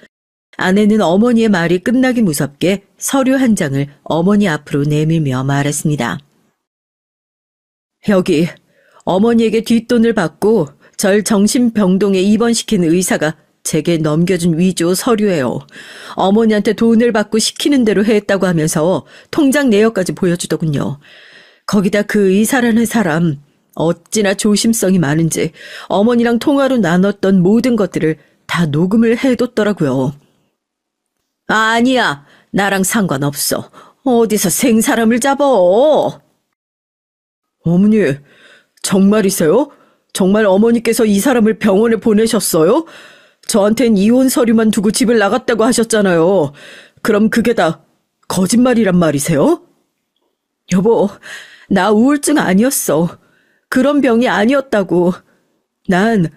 아내는 어머니의 말이 끝나기 무섭게 서류 한 장을 어머니 앞으로 내밀며 말했습니다. 여기 어머니에게 뒷돈을 받고 절 정신병동에 입원시킨 의사가 제게 넘겨준 위조 서류예요. 어머니한테 돈을 받고 시키는 대로 했다고 하면서 통장 내역까지 보여주더군요. 거기다 그 의사라는 사람 어찌나 조심성이 많은지 어머니랑 통화로 나눴던 모든 것들을 다 녹음을 해뒀더라고요. 아니야, 나랑 상관없어. 어디서 생사람을 잡어? 어머니, 정말이세요? 정말 어머니께서 이 사람을 병원에 보내셨어요? 저한텐 이혼 서류만 두고 집을 나갔다고 하셨잖아요. 그럼 그게 다 거짓말이란 말이세요? 여보, 나 우울증 아니었어. 그런 병이 아니었다고. 난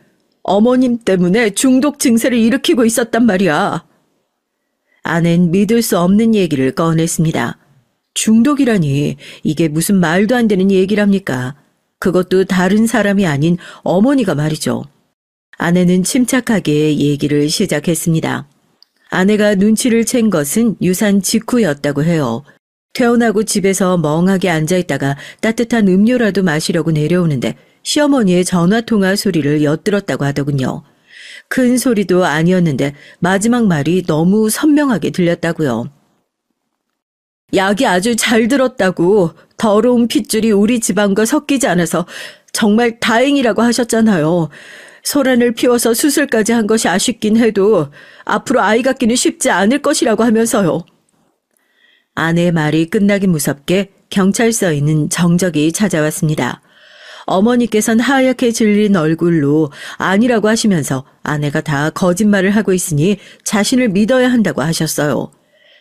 어머님 때문에 중독 증세를 일으키고 있었단 말이야. 아내는 믿을 수 없는 얘기를 꺼냈습니다. 중독이라니 이게 무슨 말도 안 되는 얘기랍니까? 그것도 다른 사람이 아닌 어머니가 말이죠. 아내는 침착하게 얘기를 시작했습니다. 아내가 눈치를 챈 것은 유산 직후였다고 해요. 퇴원하고 집에서 멍하게 앉아있다가 따뜻한 음료라도 마시려고 내려오는데 시어머니의 전화통화 소리를 엿들었다고 하더군요. 큰 소리도 아니었는데 마지막 말이 너무 선명하게 들렸다고요. 약이 아주 잘 들었다고 더러운 핏줄이 우리 집안과 섞이지 않아서 정말 다행이라고 하셨잖아요. 소란을 피워서 수술까지 한 것이 아쉽긴 해도 앞으로 아이 갖기는 쉽지 않을 것이라고 하면서요. 아내의 말이 끝나기 무섭게 경찰서에는 정적이 찾아왔습니다. 어머니께서는 하얗게 질린 얼굴로 아니라고 하시면서 아내가 다 거짓말을 하고 있으니 자신을 믿어야 한다고 하셨어요.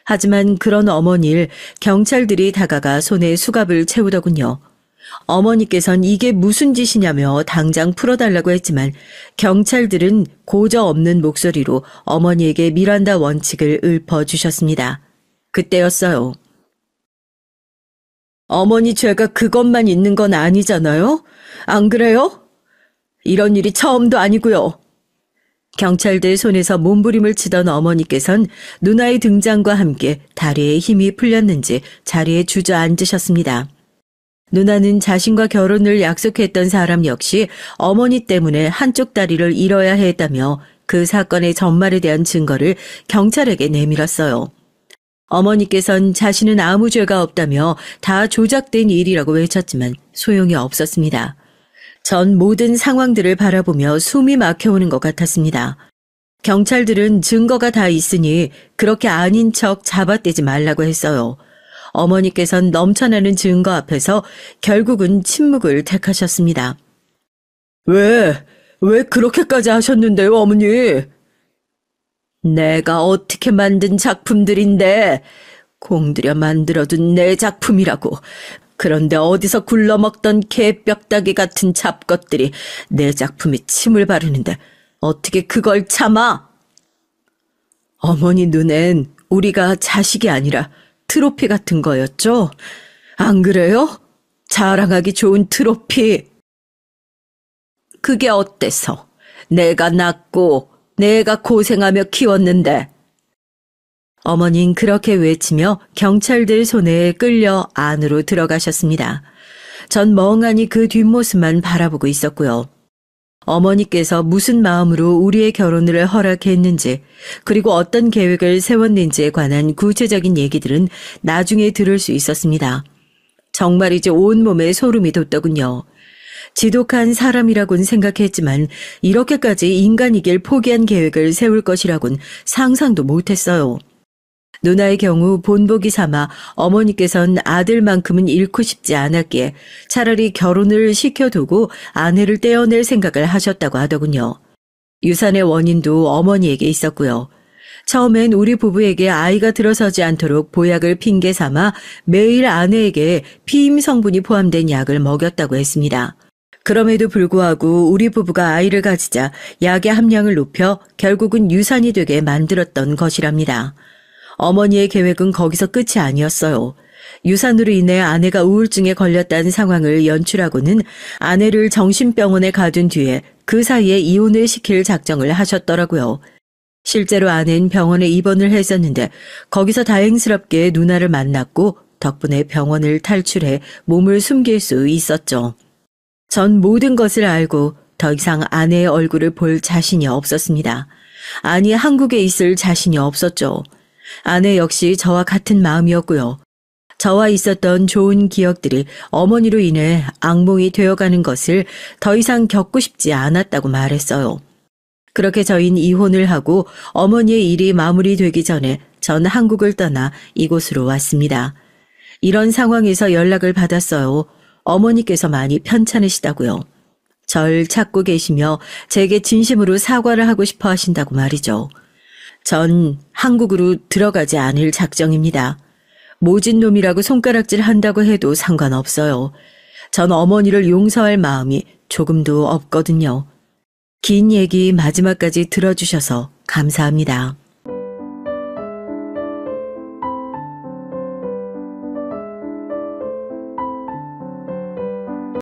하지만 그런 어머니를 경찰들이 다가가 손에 수갑을 채우더군요. 어머니께서는 이게 무슨 짓이냐며 당장 풀어달라고 했지만 경찰들은 고저 없는 목소리로 어머니에게 미란다 원칙을 읊어주셨습니다. 그때였어요. 어머니 죄가 그것만 있는 건 아니잖아요? 안 그래요? 이런 일이 처음도 아니고요. 경찰들 손에서 몸부림을 치던 어머니께선 누나의 등장과 함께 다리에 힘이 풀렸는지 자리에 주저앉으셨습니다. 누나는 자신과 결혼을 약속했던 사람 역시 어머니 때문에 한쪽 다리를 잃어야 했다며 그 사건의 전말에 대한 증거를 경찰에게 내밀었어요. 어머니께선 자신은 아무 죄가 없다며 다 조작된 일이라고 외쳤지만 소용이 없었습니다. 전 모든 상황들을 바라보며 숨이 막혀오는 것 같았습니다. 경찰들은 증거가 다 있으니 그렇게 아닌 척 잡아떼지 말라고 했어요. 어머니께선 넘쳐나는 증거 앞에서 결국은 침묵을 택하셨습니다. 왜 그렇게까지 하셨는데요, 어머니? 내가 어떻게 만든 작품들인데 공들여 만들어둔 내 작품이라고. 그런데 어디서 굴러먹던 개뼈다귀 같은 잡것들이 내 작품에 침을 바르는데 어떻게 그걸 참아? 어머니 눈엔 우리가 자식이 아니라 트로피 같은 거였죠? 안 그래요? 자랑하기 좋은 트로피. 그게 어때서? 내가 낳고 내가 고생하며 키웠는데. 어머니는 그렇게 외치며 경찰들 손에 끌려 안으로 들어가셨습니다. 전 멍하니 그 뒷모습만 바라보고 있었고요. 어머니께서 무슨 마음으로 우리의 결혼을 허락했는지 그리고 어떤 계획을 세웠는지에 관한 구체적인 얘기들은 나중에 들을 수 있었습니다. 정말이지 온몸에 소름이 돋더군요. 지독한 사람이라곤 생각했지만 이렇게까지 인간이길 포기한 계획을 세울 것이라곤 상상도 못했어요. 누나의 경우 본보기 삼아 어머니께선 아들만큼은 잃고 싶지 않았기에 차라리 결혼을 시켜두고 아내를 떼어낼 생각을 하셨다고 하더군요. 유산의 원인도 어머니에게 있었고요. 처음엔 우리 부부에게 아이가 들어서지 않도록 보약을 핑계 삼아 매일 아내에게 피임 성분이 포함된 약을 먹였다고 했습니다. 그럼에도 불구하고 우리 부부가 아이를 가지자 약의 함량을 높여 결국은 유산이 되게 만들었던 것이랍니다. 어머니의 계획은 거기서 끝이 아니었어요. 유산으로 인해 아내가 우울증에 걸렸다는 상황을 연출하고는 아내를 정신병원에 가둔 뒤에 그 사이에 이혼을 시킬 작정을 하셨더라고요. 실제로 아내는 병원에 입원을 했었는데 거기서 다행스럽게 누나를 만났고 덕분에 병원을 탈출해 몸을 숨길 수 있었죠. 전 모든 것을 알고 더 이상 아내의 얼굴을 볼 자신이 없었습니다. 아니, 한국에 있을 자신이 없었죠. 아내 역시 저와 같은 마음이었고요. 저와 있었던 좋은 기억들이 어머니로 인해 악몽이 되어가는 것을 더 이상 겪고 싶지 않았다고 말했어요. 그렇게 저희는 이혼을 하고 어머니의 일이 마무리되기 전에 전 한국을 떠나 이곳으로 왔습니다. 이런 상황에서 연락을 받았어요. 어머니께서 많이 편찮으시다고요. 절 찾고 계시며 제게 진심으로 사과를 하고 싶어 하신다고 말이죠. 전 한국으로 들어가지 않을 작정입니다. 모진 놈이라고 손가락질 한다고 해도 상관없어요. 전 어머니를 용서할 마음이 조금도 없거든요. 긴 얘기 마지막까지 들어주셔서 감사합니다.